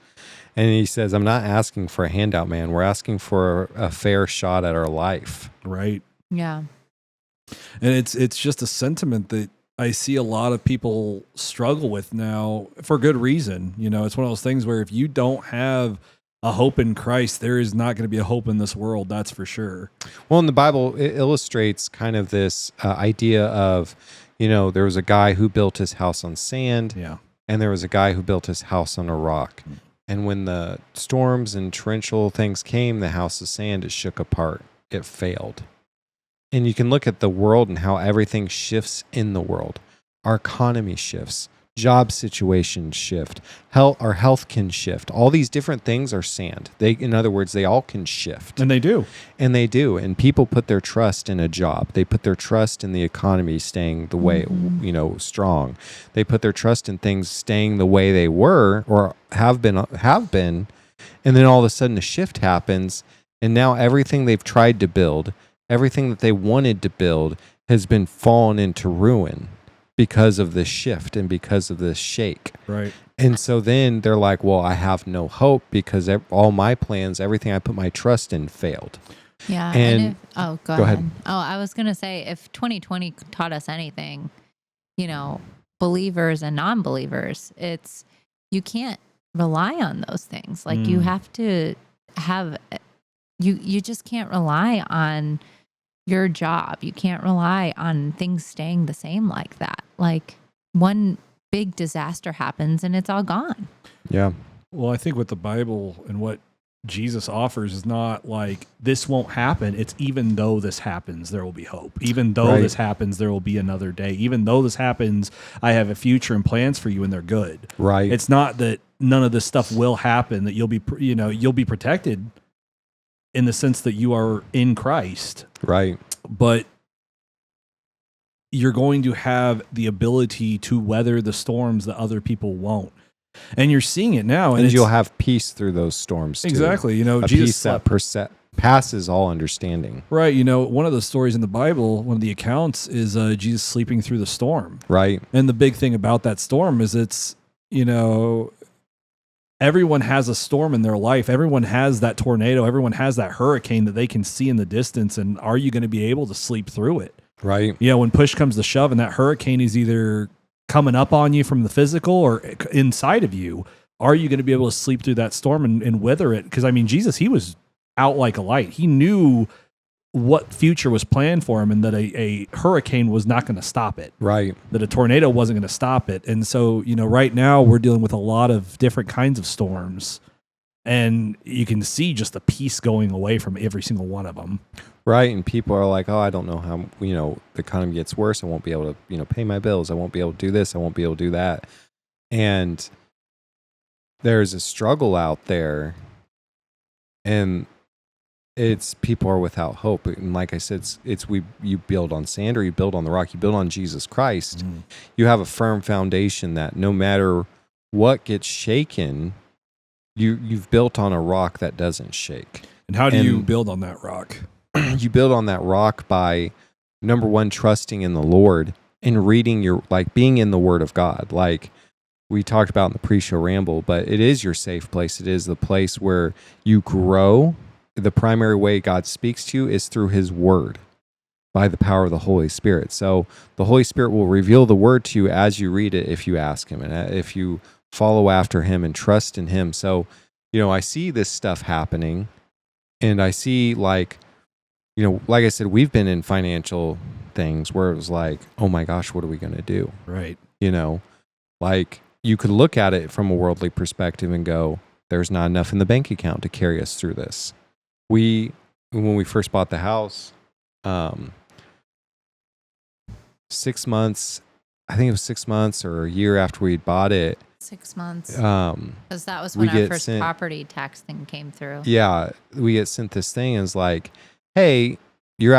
And he says, I'm not asking for a handout, man. We're asking for a fair shot at our life. Right. Yeah. And it's just a sentiment that I see a lot of people struggle with now for good reason. It's one of those things where if you don't have a hope in Christ, there is not going to be a hope in this world. That's for sure. Well, in the Bible, it illustrates kind of this idea of, there was a guy who built his house on sand. Yeah. And there was a guy who built his house on a rock. And when the storms and torrential things came, the house of sand, it shook apart. It failed. And you can look at the world and how everything shifts in the world. Our economy shifts. Job situations shift. Our health can shift. All these different things are sand. In other words, they all can shift. And they do. And they do. And people put their trust in a job. They put their trust in the economy staying the way, strong. They put their trust in things staying the way they were or have been. And then all of a sudden a shift happens. And now everything they've tried to build, everything that they wanted to build has been fallen into ruin because of this shift and because of this shake. Right. And so then they're like, well, I have no hope because all my plans, everything I put my trust in failed. Yeah. And go ahead. Oh, I was going to say, if 2020 taught us anything, believers and non-believers, it's, you can't rely on those things. Like you have to have, you just can't rely on your job. You can't rely on things staying the same like that. Like one big disaster happens and it's all gone. Yeah. Well, I think what the Bible and what Jesus offers is not like this won't happen. It's even though this happens, there will be hope. Even though this happens, there will be another day. Even though this happens, I have a future and plans for you, and they're good. Right. It's not that none of this stuff will happen, that you'll be protected in the sense that you are in Christ. Right. But you're going to have the ability to weather the storms that other people won't. And you're seeing it now. And you'll have peace through those storms too. Exactly. A Jesus peace that passes all understanding. Right. One of the stories in the Bible, one of the accounts is Jesus sleeping through the storm. Right. And the big thing about that storm is it's, everyone has a storm in their life. Everyone has that tornado. Everyone has that hurricane that they can see in the distance. And are you going to be able to sleep through it? Right. Yeah. When push comes to shove and that hurricane is either coming up on you from the physical or inside of you, are you going to be able to sleep through that storm and weather it? Because Jesus, he was out like a light. He knew what future was planned for him and that a hurricane was not going to stop it. Right. That a tornado wasn't going to stop it. And so, right now we're dealing with a lot of different kinds of storms, and you can see just the peace going away from every single one of them. Right. And people are like, oh, I don't know how, the economy gets worse. I won't be able to, pay my bills. I won't be able to do this. I won't be able to do that. And there's a struggle out there, and it's people are without hope. And like I said, you build on sand or you build on the rock, you build on Jesus Christ. Mm. You have a firm foundation that no matter what gets shaken, you've built on a rock that doesn't shake. And how do you build on that rock? You build on that rock by, number one, trusting in the Lord and reading being in the Word of God. Like we talked about in the pre-show ramble, but it is your safe place. It is the place where you grow. The primary way God speaks to you is through His Word by the power of the Holy Spirit. So the Holy Spirit will reveal the Word to you as you read it if you ask Him and if you follow after Him and trust in Him. So, I see this stuff happening, and I see like I said, we've been in financial things where it was like, oh my gosh, what are we going to do? Right. Like you could look at it from a worldly perspective and go, there's not enough in the bank account to carry us through this. When we first bought the house, 6 months I think it was 6 months or a year after we bought it. 6 months. Because that was when our first property tax thing came through. Yeah, we get sent this thing and it's like, hey, your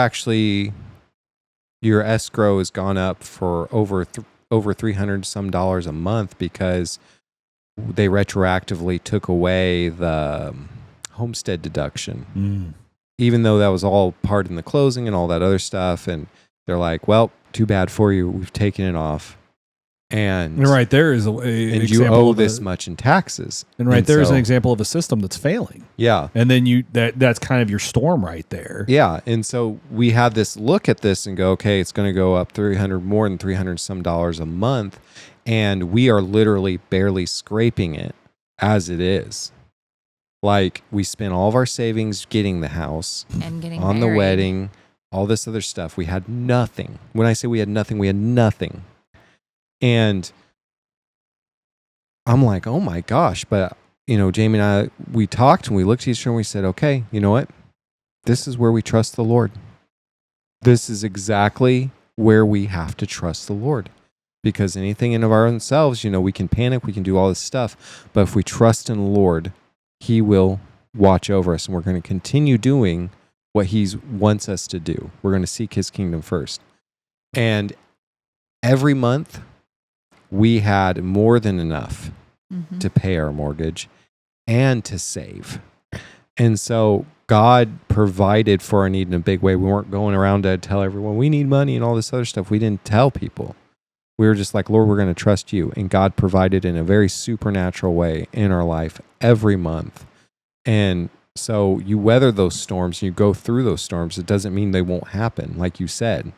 escrow has gone up for over $300 some a month because they retroactively took away the homestead deduction, even though that was all part in the closing and all that other stuff. And they're like, well, too bad for you. We've taken it off. And right there is and you owe this much in taxes. And right there is an example of a system that's failing. Yeah. And then that's kind of your storm right there. Yeah. And so we had this look at this and go, okay, it's going to go up more than $300 some a month. And we are literally barely scraping it as it is. Like, we spent all of our savings getting the house and getting on married. The wedding, all this other stuff. We had nothing. When I say we had nothing, we had nothing. And I'm like, oh my gosh. But, Jamie and I, we talked and we looked at each other and we said, okay, you know what? This is where we trust the Lord. This is exactly where we have to trust the Lord. Because anything in of our own selves, we can panic, we can do all this stuff. But if we trust in the Lord, He will watch over us. And we're going to continue doing what He wants us to do. We're going to seek His kingdom first. And every month, we had more than enough to pay our mortgage and to save. And so God provided for our need in a big way. We weren't going around to tell everyone we need money and all this other stuff. We didn't tell people. We were just like, Lord, we're going to trust you. And God provided in a very supernatural way in our life every month. And so you weather those storms, you go through those storms. It doesn't mean they won't happen, like you said.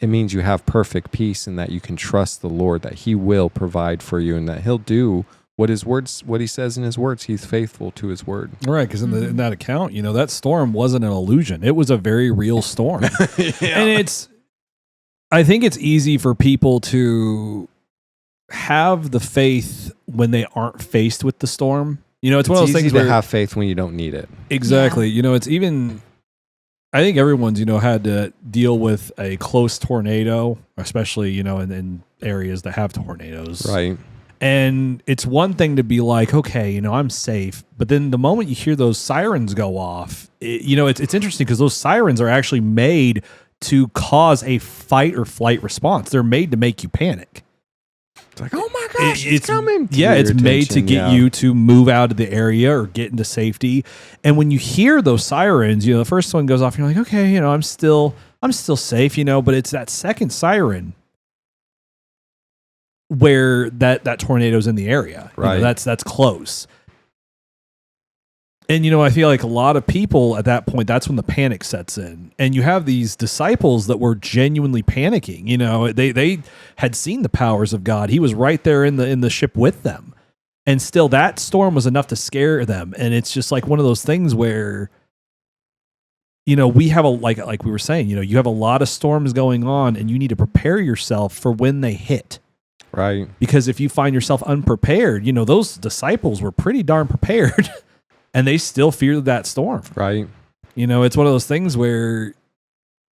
It means you have perfect peace and that you can trust the Lord, that He will provide for you and that He'll do what He says in His words. He's faithful to His word. Right, because in that account, that storm wasn't an illusion. It was a very real storm. And I think it's easy for people to have the faith when they aren't faced with the storm. It's one of those things where have faith when you don't need it. Exactly. Yeah. It's even... I think everyone's, had to deal with a close tornado, especially, in areas that have tornadoes. Right. And it's one thing to be like, okay, I'm safe. But then the moment you hear those sirens go off, it's interesting because those sirens are actually made to cause a fight or flight response. They're made to make you panic. It's like, oh my gosh, it's coming. Yeah, it's made to get you to move out of the area or get into safety. And when you hear those sirens, the first one goes off, you're like, okay, I'm still safe, but it's that second siren where that tornado's in the area. Right. That's close. And, I feel like a lot of people at that point, that's when the panic sets in. And you have these disciples that were genuinely panicking. They had seen the powers of God. He was right there in the ship with them. And still that storm was enough to scare them. And it's just like one of those things where, we have like we were saying, you have a lot of storms going on and you need to prepare yourself for when they hit. Right. Because if you find yourself unprepared, those disciples were pretty darn prepared. And they still fear that storm. Right. It's one of those things where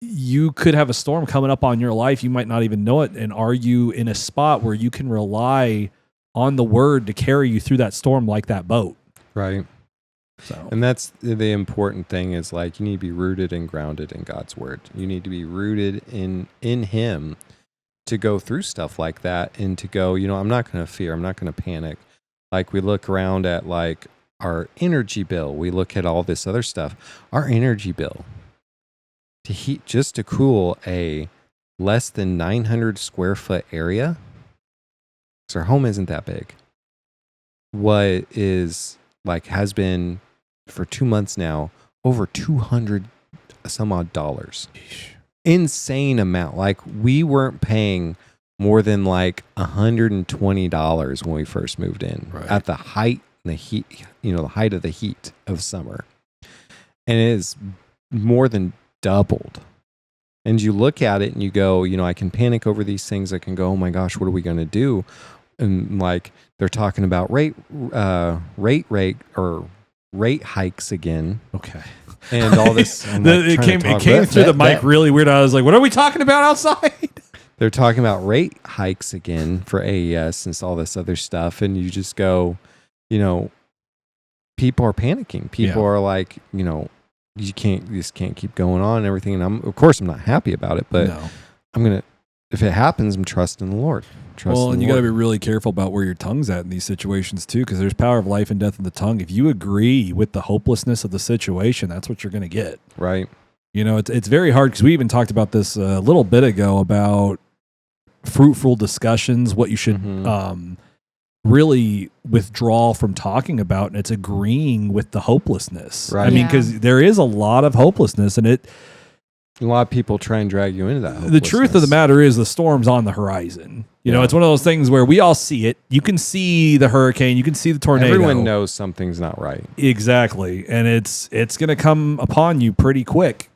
you could have a storm coming up on your life. You might not even know it. And are you in a spot where you can rely on the word to carry you through that storm like that boat? Right. So. And that's the important thing is like you need to be rooted and grounded in God's word. You need to be rooted in Him to go through stuff like that and to go, I'm not going to fear. I'm not going to panic. Like we look around at like, our energy bill, we look at all this other stuff. Our energy bill to heat, just to cool a less than 900 square foot area, because our home isn't that big. What is like has been for 2 months now over $200 some odd dollars. Insane amount. Like we weren't paying more than like $120 when we first moved in at the height. The heat, the height of the heat of summer, and it is more than doubled. And you look at it and you go, I can panic over these things. I can go, oh my gosh, what are we going to do? And like they're talking about rate hikes again. Okay. And all this. It came through the mic really weird. I was like, what are we talking about outside? they're talking about rate hikes again for AES and all this other stuff. And you just go, people are panicking. People are like, this can't keep going on and everything. And of course I'm not happy about it, but if it happens, I'm trusting the Lord. And you got to be really careful about where your tongue's at in these situations too, because there's power of life and death in the tongue. If you agree with the hopelessness of the situation, that's what you're going to get. Right. It's very hard, because we even talked about this a little bit ago about fruitful discussions, what you should really withdraw from talking about, and it's agreeing with the hopelessness. Right. I mean, because there is a lot of hopelessness, and a lot of people try and drag you into that. The truth of the matter is the storm's on the horizon. It's one of those things where we all see it. You can see the hurricane. You can see the tornado. Everyone knows something's not right. Exactly. And it's going to come upon you pretty quick.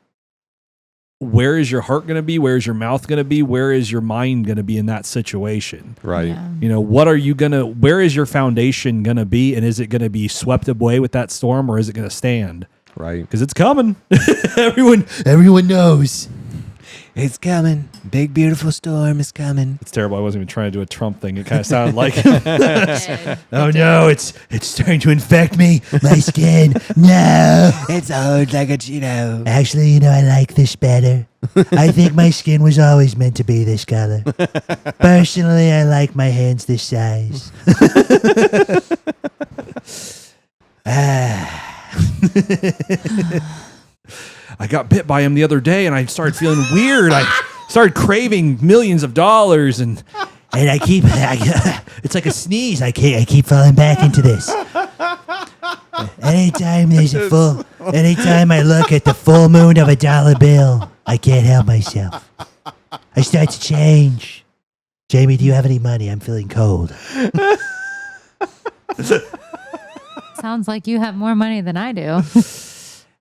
Where is your heart going to be? Where is your mouth going to be? Where is your mind going to be in that situation? Right. Yeah. Where is your foundation going to be? And is it going to be swept away with that storm, or is it going to stand? Right. Because it's coming. Everyone knows. It's coming. Big, beautiful storm is coming. It's terrible. I wasn't even trying to do a Trump thing. It kind of sounded like him. Oh, no. It's starting to infect me. My skin. No. It's hard like a Cheeto. Actually, I like this better. I think my skin was always meant to be this color. Personally, I like my hands this size. I got bit by him the other day, and I started feeling weird. I started craving millions of dollars, and I keep it's like a sneeze. I keep falling back into this. Anytime I look at the full moon of a dollar bill, I can't help myself. I start to change. Jamie, do you have any money? I'm feeling cold. Sounds like you have more money than I do.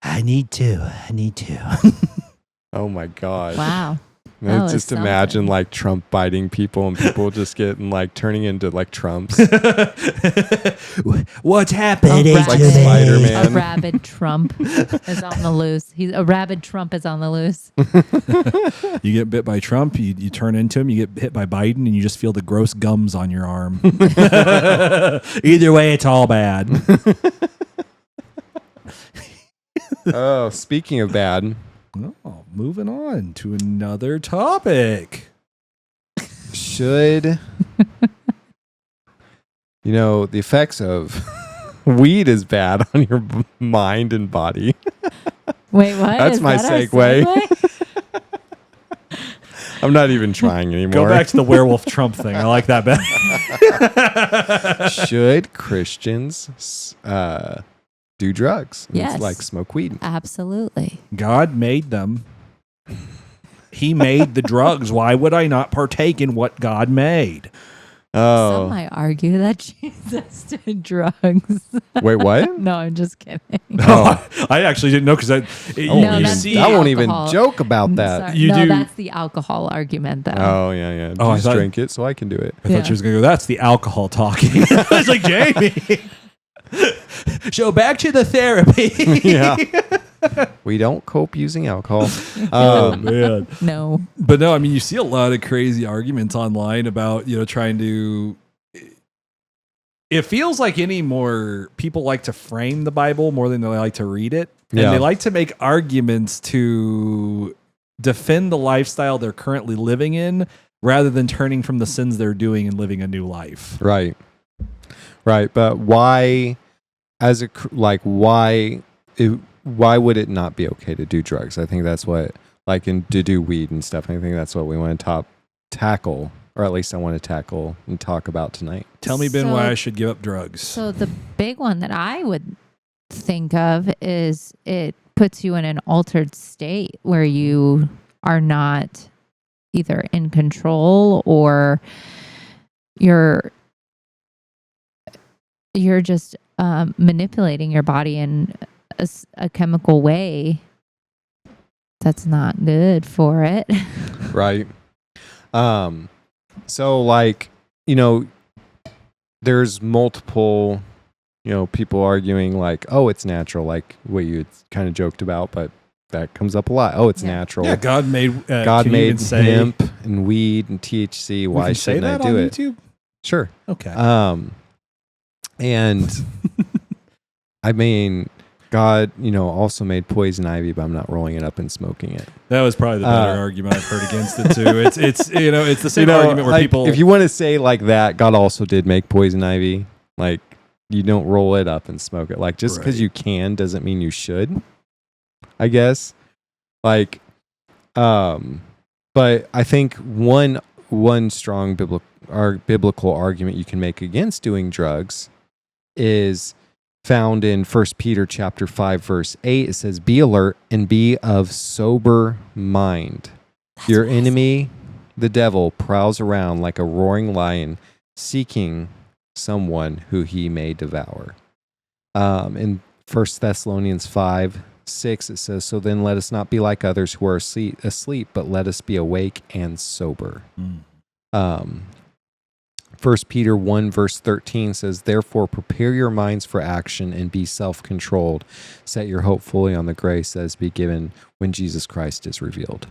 I need to. Oh my God. Wow. Just imagine like Trump biting people and people just getting like turning into like Trumps. What's happening A to like me? Spider-Man. A rabid Trump is on the loose. A rabid Trump is on the loose. you get bit by Trump, you turn into him, you get hit by Biden, and you just feel the gross gums on your arm. Either way, it's all bad. Oh, speaking of bad. Oh, moving on to another topic. Should the effects of weed is bad on your mind and body. Wait, what? That's Is my that our segue. I'm not even trying anymore. Go back to the werewolf Trump thing. I like that better. Should Christians do drugs? Yes. Like smoke weed? Absolutely. God made them. He made the drugs. Why would I not partake in what God made? Some Oh. might argue that Jesus did drugs. Wait, what? No, I'm just kidding. Oh. I actually didn't know, because I won't even alcohol. joke about that. Sorry. You no, do- that's the alcohol argument, though. Oh, yeah. Oh, I Just thought- drink it so I can do it. I thought she was going to go, that's the alcohol talking. I was like, Jamie. So back to the therapy. Yeah. We don't cope using alcohol. Man. No. But no, I mean, you see a lot of crazy arguments online about, trying to. It feels like anymore people like to frame the Bible more than they like to read it. And Yeah. they like to make arguments to defend the lifestyle they're currently living in rather than turning from the sins they're doing and living a new life. Right. But why, why would it not be okay to do drugs? I think that's what, to do weed and stuff. I think that's what we want to tackle, or at least I want to tackle and talk about tonight. Tell me, Ben, So- why I should give up drugs. So the big one that I would think of is it puts you in an altered state where you are not either in control or you're just manipulating your body in a chemical way that's not good for it. Right. So there's multiple, people arguing oh, it's natural, like what you kind of joked about, but that comes up a lot. Oh, it's natural. Yeah, God made God made hemp and weed and THC. Why we can say shouldn't that I do on it? YouTube? Sure. Okay. And I mean, God, also made poison ivy, but I'm not rolling it up and smoking it. That was probably the better argument I've heard against it too. It's the same argument where like, people. If you want to say like that, God also did make poison ivy. Like, you don't roll it up and smoke it. Like, just because you can doesn't mean you should, I guess. Like, but I think one strong biblical argument you can make against doing drugs is found in 1 Peter chapter 5, verse 8. It says, "Be alert and be of sober mind. Your enemy, the devil, prowls around like a roaring lion, seeking someone who he may devour." In 1 Thessalonians 5:6, it says, "So then let us not be like others who are asleep, but let us be awake and sober." 1 Peter 1 verse 13 says, "Therefore prepare your minds for action and be self-controlled. Set your hope fully on the grace that is be given when Jesus Christ is revealed."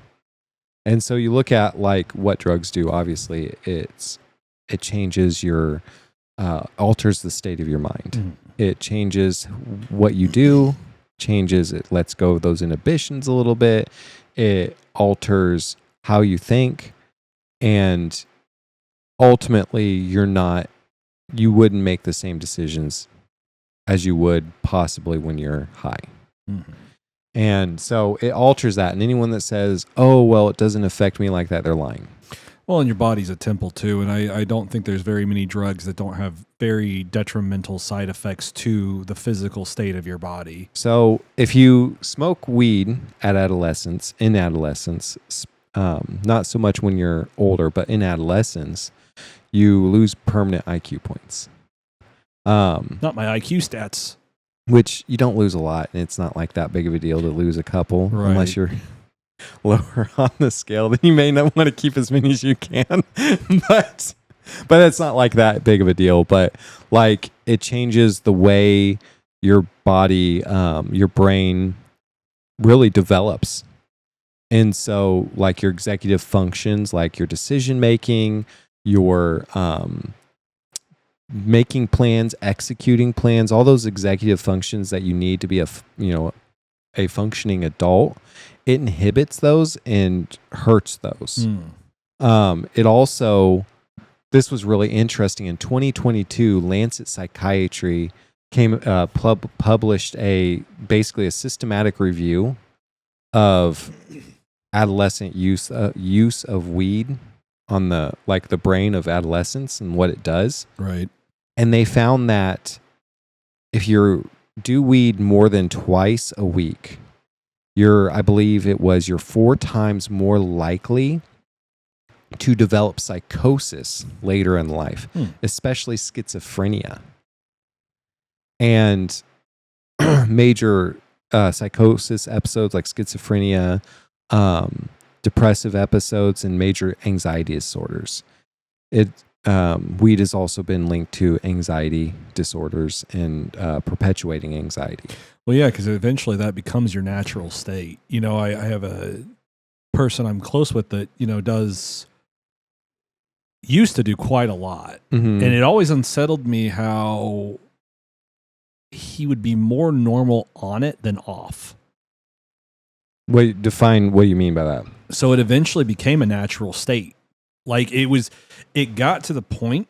And so you look at like what drugs do. Obviously, it changes your alters the state of your mind. It changes what you do. It lets go of those inhibitions a little bit. It alters how you think, and ultimately you wouldn't make the same decisions as you would possibly when you're high. And so it alters that. And anyone that says, "Oh, well, it doesn't affect me like that," they're lying. Well, and your body's a temple too, and I don't think there's very many drugs that don't have very detrimental side effects to the physical state of your body. So if you smoke weed in adolescence, not so much when you're older, but in adolescence, you lose permanent IQ points. Not my IQ stats. Which you don't lose a lot, and it's not like that big of a deal to lose a couple, unless you're lower on the scale. Then you may not want to keep as many as you can, but it's not like that big of a deal. But like, it changes the way your body, your brain really develops. And so like your executive functions, like your decision making, your making plans, executing plans, all those executive functions that you need to be a functioning adult, it inhibits those and hurts those. It also, this was really interesting. In 2022, Lancet Psychiatry published basically a systematic review of adolescent use of weed on the brain of adolescents and what it does. Right. And they found that if you do weed more than twice a week, I believe you're 4 times more likely to develop psychosis later in life, especially schizophrenia. And major psychosis episodes like schizophrenia, depressive episodes, and major anxiety disorders. Weed has also been linked to anxiety disorders and perpetuating anxiety. Well, yeah, because eventually that becomes your natural state. I have a person I'm close with that, used to do quite a lot. And it always unsettled me how he would be more normal on it than off. Define what you mean by that. So it eventually became a natural state. Like it got to the point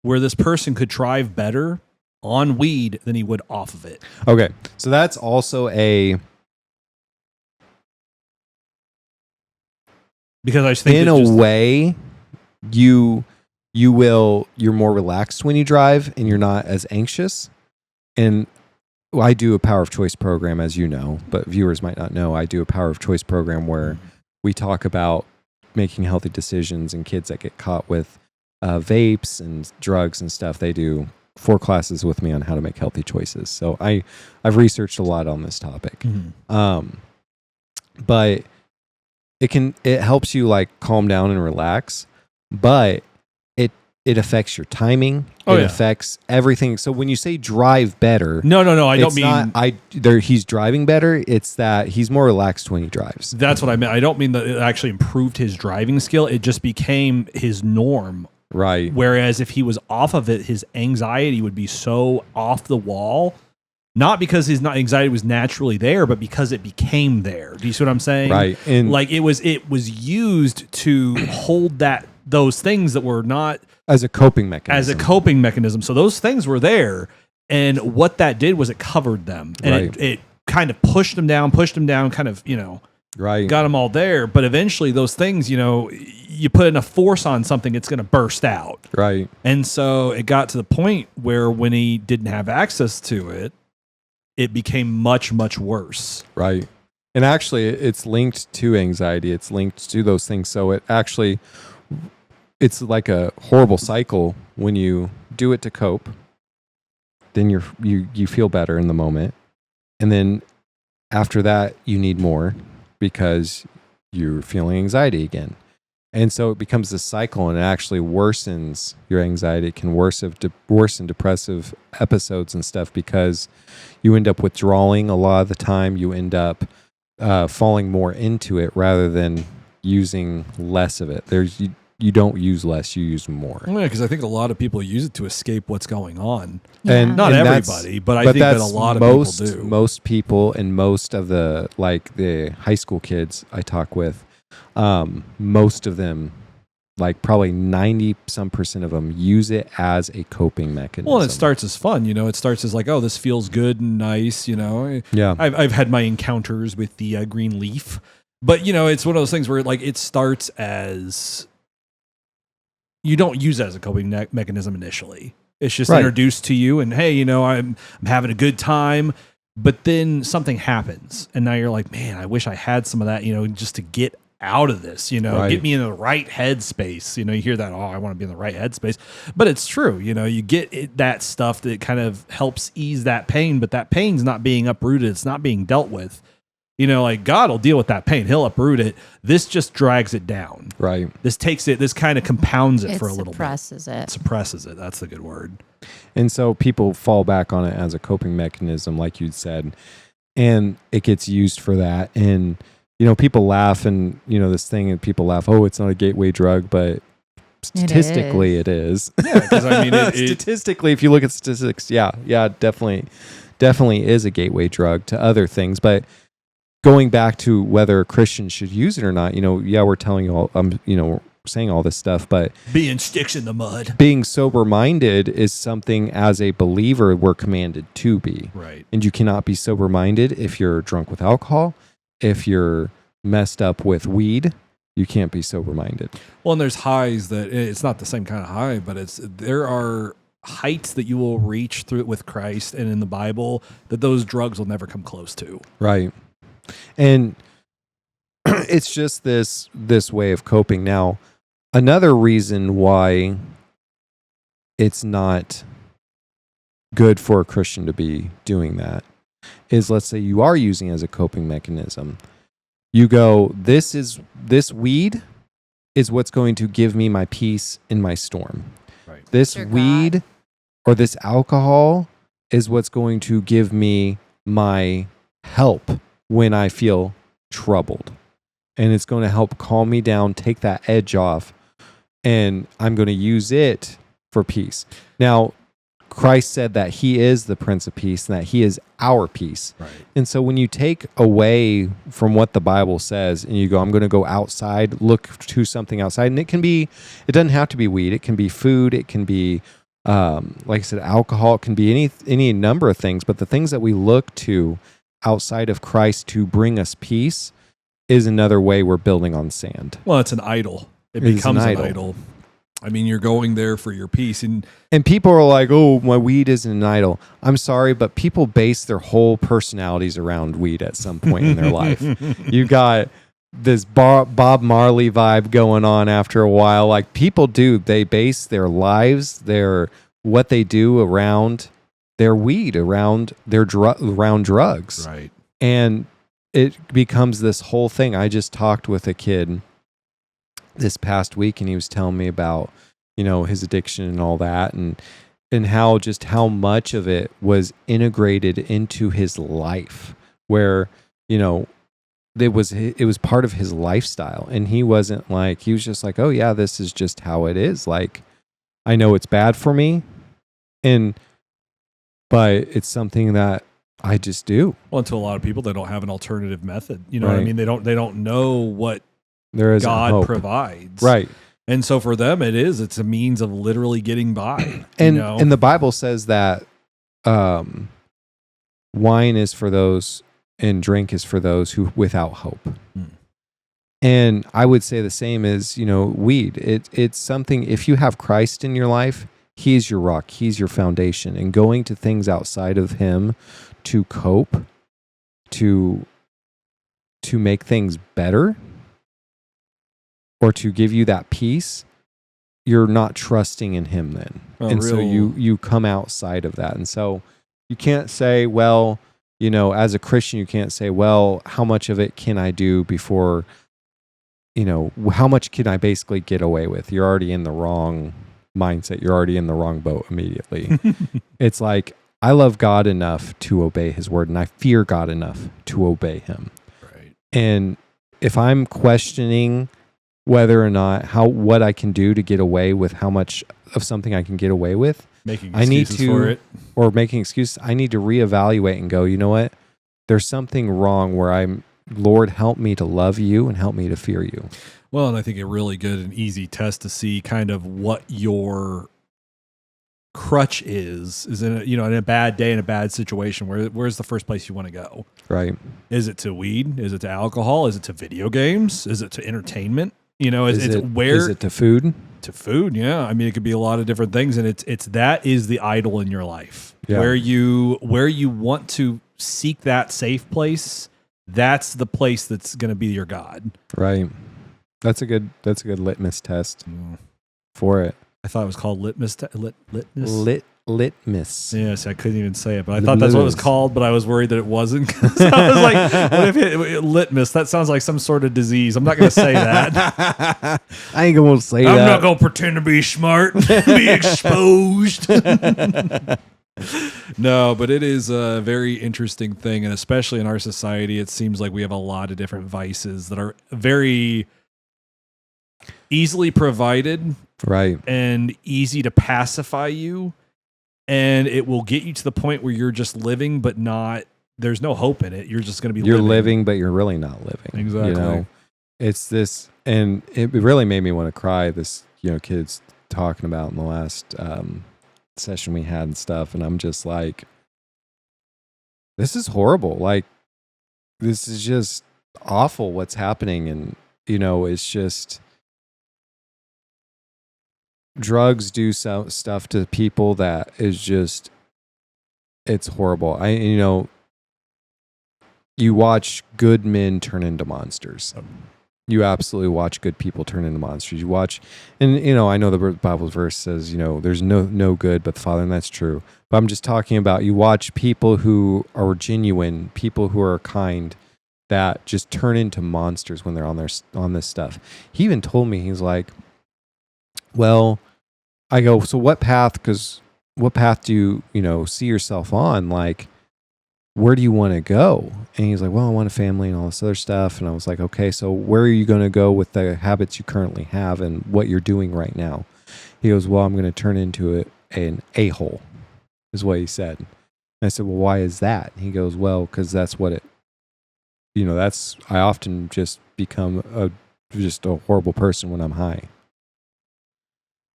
where this person could drive better on weed than he would off of it. Okay. So that's also because I think in a way you're more relaxed when you drive and you're not as anxious. And I do a power of choice program, as you know, but viewers might not know. I do a power of choice program where we talk about making healthy decisions, and kids that get caught with vapes and drugs and stuff, they do 4 classes with me on how to make healthy choices. So I've researched a lot on this topic. But it helps you like calm down and relax, but it affects your timing. Oh, it yeah. affects everything. So when you say drive better, No, I don't mean he's driving better. It's that he's more relaxed when he drives. That's what I meant. I don't mean that it actually improved his driving skill. It just became his norm. Right. Whereas if he was off of it, his anxiety would be so off the wall. Not because his anxiety was naturally there, but because it became there. Do you see what I'm saying? Right. And like it was used to hold those things that were not as a coping mechanism. So those things were there, and what that did was it covered them, and it kind of pushed them down, kind of, right, got them all there. But eventually, those things, you put enough force on something, it's going to burst out. Right. And so it got to the point where when he didn't have access to it, it became much, much worse. Right. And actually, it's linked to anxiety. It's linked to those things. So it's like a horrible cycle. When you do it to cope, then you feel better in the moment. And then after that, you need more because you're feeling anxiety again. And so it becomes this cycle, and it actually worsens your anxiety. It can worsen depressive episodes and stuff because you end up withdrawing a lot of the time. You end up falling more into it rather than using less of it. You don't use less, you use more. Yeah, because I think a lot of people use it to escape what's going on. Yeah. And not and everybody, but I think that a lot of people do. Most people and most of the high school kids I talk with, most of them, like probably 90% of them, use it as a coping mechanism. Well, and it starts as fun, It starts as like, oh, this feels good and nice, Yeah. I've had my encounters with the green leaf, but it's one of those things where like it starts as, you don't use it as a coping mechanism initially. It's just introduced to you, and hey, I'm having a good time. But then something happens, and now you're like, man, I wish I had some of that, just to get out of this, get me in the right headspace. You hear that, oh, I want to be in the right headspace. But it's true, you get that stuff that kind of helps ease that pain, but that pain's not being uprooted. It's not being dealt with. Like God will deal with that pain. He'll uproot it. This just drags it down. Right. This kind of compounds it for a little bit. Suppresses it. That's the good word. And so people fall back on it as a coping mechanism, like you'd said, and it gets used for that. And, people laugh, and, this thing, and people laugh, oh, it's not a gateway drug, but statistically it is. Yeah, because I mean, statistically, if you look at statistics, definitely is a gateway drug to other things. But going back to whether Christians should use it or not, we're telling you all, saying all this stuff, but being sticks in the mud, being sober-minded is something as a believer we're commanded to be. Right. And you cannot be sober-minded if you're drunk with alcohol, if you're messed up with weed. You can't be sober-minded. Well, and there's highs that it's not the same kind of high, but there are heights that you will reach through with Christ and in the Bible that those drugs will never come close to. Right. And it's just this way of coping. Now, another reason why it's not good for a Christian to be doing that is, let's say you are using it as a coping mechanism. You go, this weed is what's going to give me my peace in my storm. Right. This weed or this alcohol is what's going to give me my help when I feel troubled. And it's going to help calm me down, take that edge off, and I'm going to use it for peace. Now, Christ said that he is the Prince of Peace and that he is our peace. Right. And so when you take away from what the Bible says and you go, I'm going to go outside, look to something outside, and it doesn't have to be weed. It can be food. It can be, like I said, alcohol. It can be any number of things. But the things that we look to outside of Christ to bring us peace is another way we're building on sand. Well, it's an idol. It becomes an idol. I mean, you're going there for your peace. And people are like, oh, my weed isn't an idol. I'm sorry, but people base their whole personalities around weed at some point in their life. You got this Bob Marley vibe going on after a while. Like people do, they base their lives, what they do around their weed, around around drugs. Right. And it becomes this whole thing. I just talked with a kid this past week, and he was telling me about, his addiction and all that, and how much of it was integrated into his life, where it was part of his lifestyle, and he was just like, oh yeah, this is just how it is. Like, I know it's bad for me, but it's something that I just do. Well, to a lot of people, they don't have an alternative method. You know Right. what I mean? They don't know what There is God hope. provides. Right. And so for them, it's a means of literally getting by. And the Bible says that wine is for those and drink is for those who without hope. And I would say the same as, weed. It's something, if you have Christ in your life, he's your rock, he's your foundation. And going to things outside of him to cope, to make things better, or to give you that peace, you're not trusting in him then. So you come outside of that. And so you can't say, well, as a Christian, you can't say, well, how much of it can I do before, how much can I basically get away with? You're already in the wrong mindset. You're already in the wrong boat immediately. It's like, I love God enough to obey his word, and I fear God enough to obey him. Right. And if I'm questioning whether or not what I can do to get away with how much of something I can get away with, making excuses for it, or making excuses, I need to reevaluate and go, you know what? There's something wrong where Lord, help me to love you and help me to fear you. Well, and I think a really good and easy test to see kind of what your crutch is in a bad day, in a bad situation. Where's the first place you want to go? Right. Is it to weed? Is it to alcohol? Is it to video games? Is it to entertainment? Is it to food? To food, yeah. I mean, it could be a lot of different things, and it's that is the idol in your life. Yeah. Where you want to seek that safe place. That's the place that's going to be your God. Right. That's a good litmus test for it. I thought it was called litmus. Litmus. Yes, I couldn't even say it, but I thought that's what it was called, but I was worried that it wasn't. I was like, what if litmus? That sounds like some sort of disease. I'm not going to say that. I ain't going to say that. I'm not going to pretend to be smart, be exposed. No, but it is a very interesting thing, and especially in our society, it seems like we have a lot of different vices that are very easily provided, right, and easy to pacify you, and it will get you to the point where you're just living, but not. There's no hope in it. You're just going to be. You're living, but you're really not living. Exactly. It's this, and it really made me want to cry. This, kids talking about in the last session we had and stuff, and I'm just like, this is horrible. Like, this is just awful what's happening, and it's just drugs do some stuff to people that is just, it's horrible. You watch good men turn into monsters. You absolutely watch good people turn into monsters. You watch, and I know the Bible verse says, there's no good but the Father, and that's true. But I'm just talking about, you watch people who are genuine, people who are kind, that just turn into monsters when they're on this stuff. He even told me, he's like, well, I go, so what path? Because what path do you see yourself on? Like, where do you want to go? And he's like, well, I want a family and all this other stuff. And I was like, okay, so where are you going to go with the habits you currently have and what you're doing right now? He goes, well, I'm going to turn into an a-hole, is what he said. And I said, well, why is that? And he goes, well, because that's what it, I often just become just a horrible person when I'm high.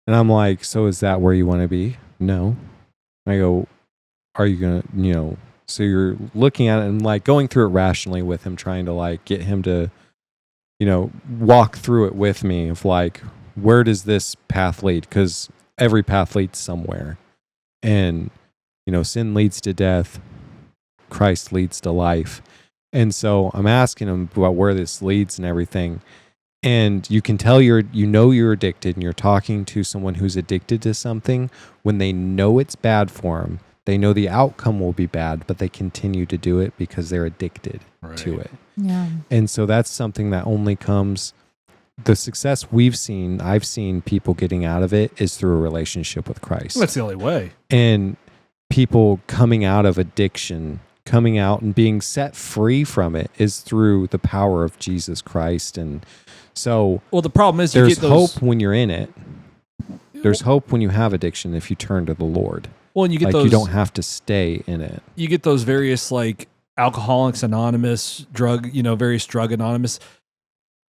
And I'm like, so is that where you want to be? No. I go, are you going to, so you're looking at it and like going through it rationally with him, trying to like get him to, walk through it with me of like, where does this path lead? Because every path leads somewhere. And, sin leads to death. Christ leads to life. And so I'm asking him about where this leads and everything. And you can tell you're addicted, and you're talking to someone who's addicted to something when they know it's bad for them. They know the outcome will be bad, but they continue to do it because they're addicted to it. Yeah. And so that's something that only comes the success I've seen people getting out of it is through a relationship with Christ. That's the only way. And people coming out of addiction, coming out and being set free from it is through the power of Jesus Christ. And so, well, the problem is there's hope when you're in it. There's hope when you have addiction if you turn to the Lord. Well, and you get like those, you don't have to stay in it. You get those various like Alcoholics Anonymous, various drug anonymous.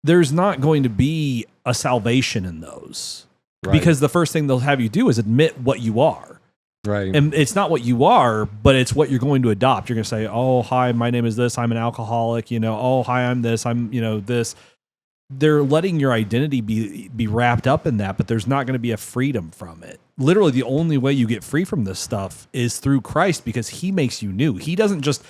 There's not going to be a salvation in those, right? Because the first thing they'll have you do is admit what you are. Right. And it's not what you are, but it's what you're going to adopt. You're going to say, oh, hi, my name is this. I'm an alcoholic. Oh, hi, I'm this. I'm, this. They're letting your identity be wrapped up in that, but there's not going to be a freedom from it. Literally, the only way you get free from this stuff is through Christ, because he makes you new. He doesn't just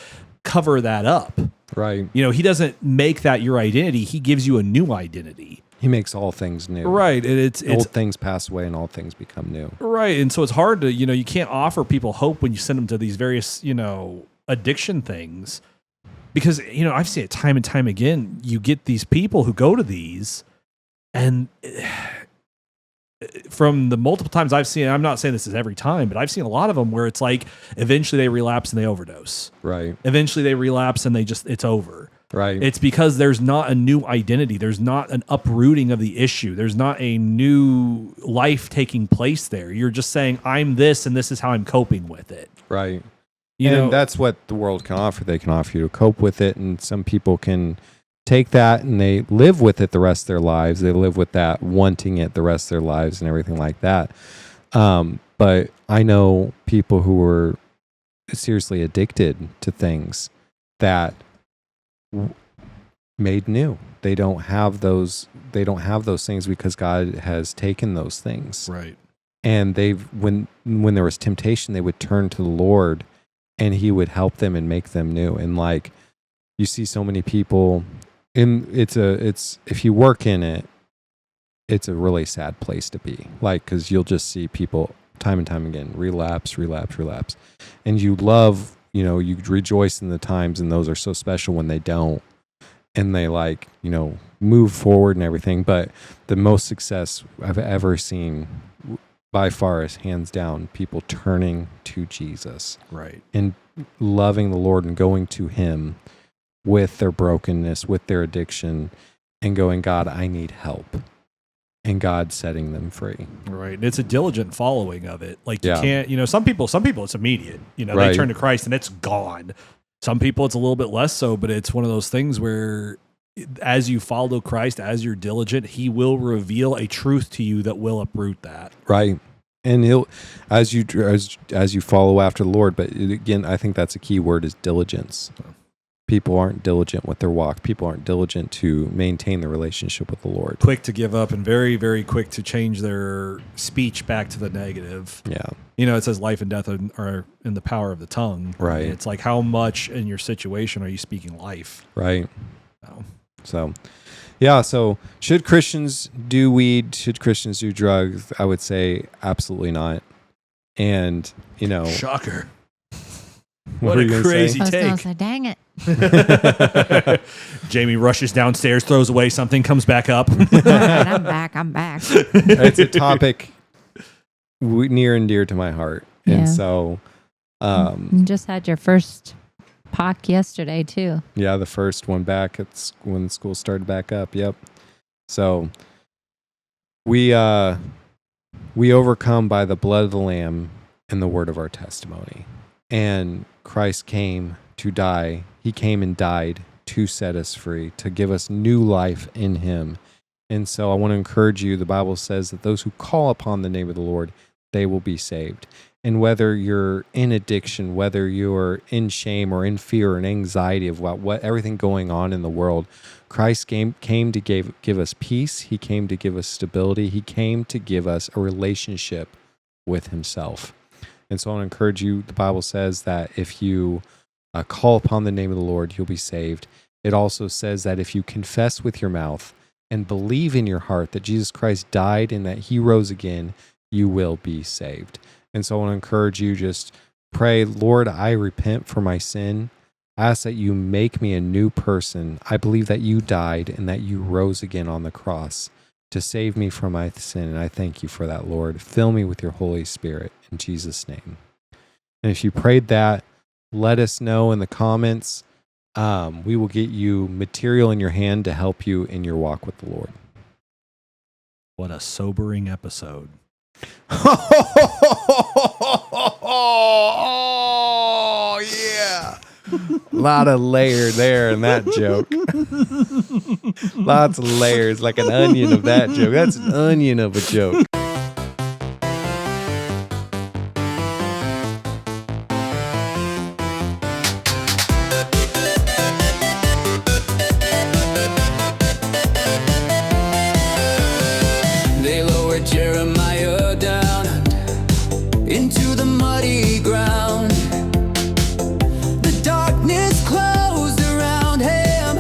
cover that up. Right. He doesn't make that your identity. He gives you a new identity. He makes all things new. Right. And it's old things pass away and all things become new. Right. And so it's hard to, you can't offer people hope when you send them to these various, addiction things. Because, I've seen it time and time again. You get these people who go to these, and from the multiple times I've seen, I'm not saying this is every time, but I've seen a lot of them where it's like eventually they relapse and they overdose. Right. Eventually they relapse and it's over. Right. It's because there's not a new identity. There's not an uprooting of the issue. There's not a new life taking place there. You're just saying, I'm this and this is how I'm coping with it. Right. And that's what the world can offer. They can offer you to cope with it. And some people can take that and they live with it the rest of their lives. They live with that, wanting it the rest of their lives and everything like that. But I know people who were seriously addicted to things that made new. They don't have those things because God has taken those things. Right. And when there was temptation, they would turn to the Lord and he would help them and make them new. And like you see so many people if you work in it, it's a really sad place to be. Like, cause you'll just see people time and time again, relapse. And you love, you rejoice in the times, and those are so special when they don't. And they move forward and everything. But the most success I've ever seen by far is hands down people turning to Jesus. Right. And loving the Lord and going to him with their brokenness, with their addiction, and going, God, I need help. And God setting them free. Right. And it's a diligent following of it. Like you Yeah. can't, some people it's immediate. They Right. turn to Christ and it's gone. Some people it's a little bit less so, but it's one of those things where as you follow Christ, as you're diligent, he will reveal a truth to you that will uproot that. Right. And he'll, as you follow after the Lord, but again, I think that's a key word is diligence. People aren't diligent with their walk. People aren't diligent to maintain the relationship with the Lord. Quick to give up and very, very quick to change their speech back to the negative. Yeah. It says life and death are in the power of the tongue. Right. It's like how much in your situation are you speaking life? Right. So, yeah. So should Christians do weed? Should Christians do drugs? I would say absolutely not. And, Shocker. What a crazy I was going to take. say, dang it. Jamie rushes downstairs, throws away something, comes back up. All right, I'm back. It's a topic near and dear to my heart. Yeah. And so, You just had your first POC yesterday, too. yeah, the first one back, it's when school started back up. Yep. So we overcome by the blood of the Lamb and the word of our testimony. And Christ came to die. He came and died to set us free, to give us new life in him. And so I want to encourage you. The Bible says that those who call upon the name of the Lord, they will be saved. And whether you're in addiction, whether you're in shame or in fear or in anxiety of what everything going on in the world, Christ came to give us peace. He came to give us stability. He came to give us a relationship with himself. And so I want to encourage you. The Bible says that if you call upon the name of the Lord, you'll be saved. It also says that if you confess with your mouth and believe in your heart that Jesus Christ died and that he rose again, you will be saved. And so I want to encourage you, just pray, Lord, I repent for my sin. I ask that you make me a new person. I believe that you died and that you rose again on the cross to save me from my sin. And I thank you for that, Lord. Fill me with your Holy Spirit in Jesus' name. And if you prayed that, let us know in the comments. We will get you material in your hand to help you in your walk with the Lord. What a sobering episode. Oh, yeah. A lot of layer there in that joke. Lots of layers, like an onion of that joke. That's an onion of a joke. They lowered Jeremiah down into the muddy ground. The darkness closed around him,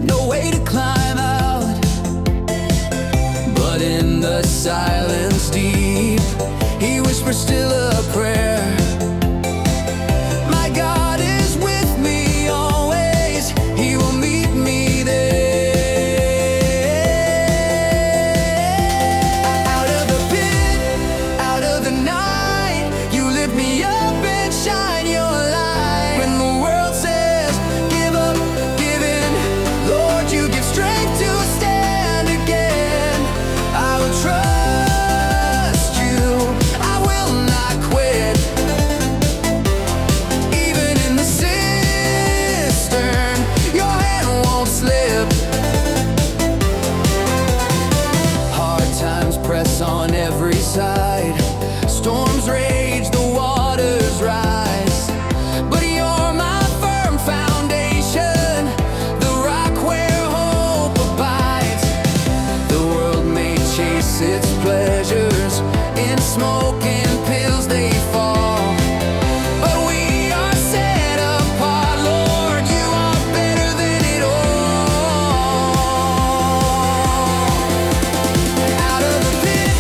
no way to climb out. But in the silence deep, he whispered still a prayer. My God is with me always, he will meet me there. Out of the pit, out of the night, you lift me up and shine your light. When the world says, give up, give in, Lord, you give strength to stand again. I will trust you, I will not quit. Even in the cistern, your hand won't slip. Hard times press on every side. Storms rage, the waters rise. But you're my firm foundation, the rock where hope abides. The world may chase its pleasures, in smoke and pills they fall. But we are set apart, Lord, you are better than it all. Out of the pit,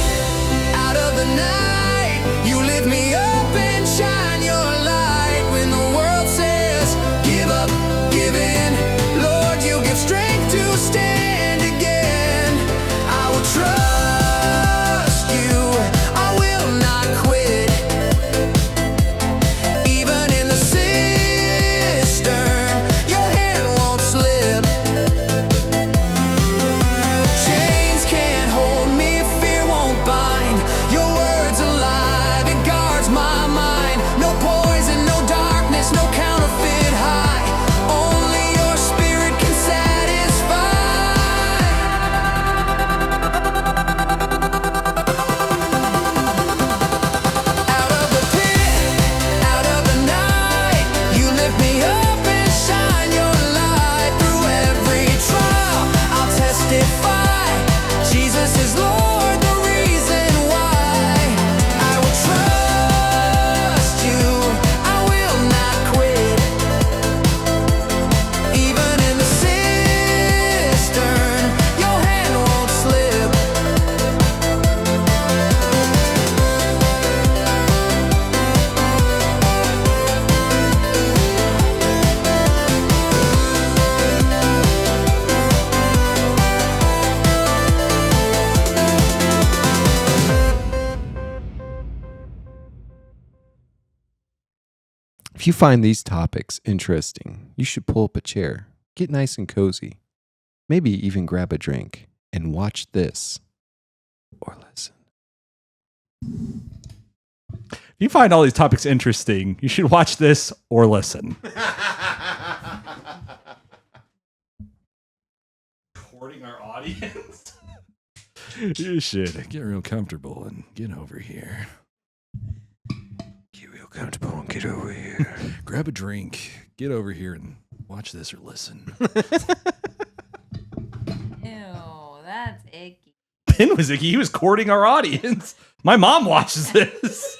out of the night, you lift me up and shine your light. When the world says, give up, give in, Lord, you give strength to stand again. I will trust you, I will not quit. Even in the cistern, your hand won't slip. Chains can't hold me, fear won't bind. Your word's alive, it guards my mind. No poison, no darkness, no counterfeit high. Only your spirit can satisfy. Out of the pit, out of the night, you lift me up and shine your light. Through every trial, I'll testify. Jesus is Lord, the reason why. I will trust you, I will not quit. Even in the cistern, your hand won't slip. If you find these topics interesting, you should pull up a chair, get nice and cozy, maybe even grab a drink and watch this or listen. If you find all these topics interesting, you should watch this or listen. Recording our audience? You should get real comfortable and get over here. Get real comfortable and get over here. Grab a drink, get over here and watch this or listen. Ew, that's icky. Ben was icky. He was courting our audience. My mom watches this.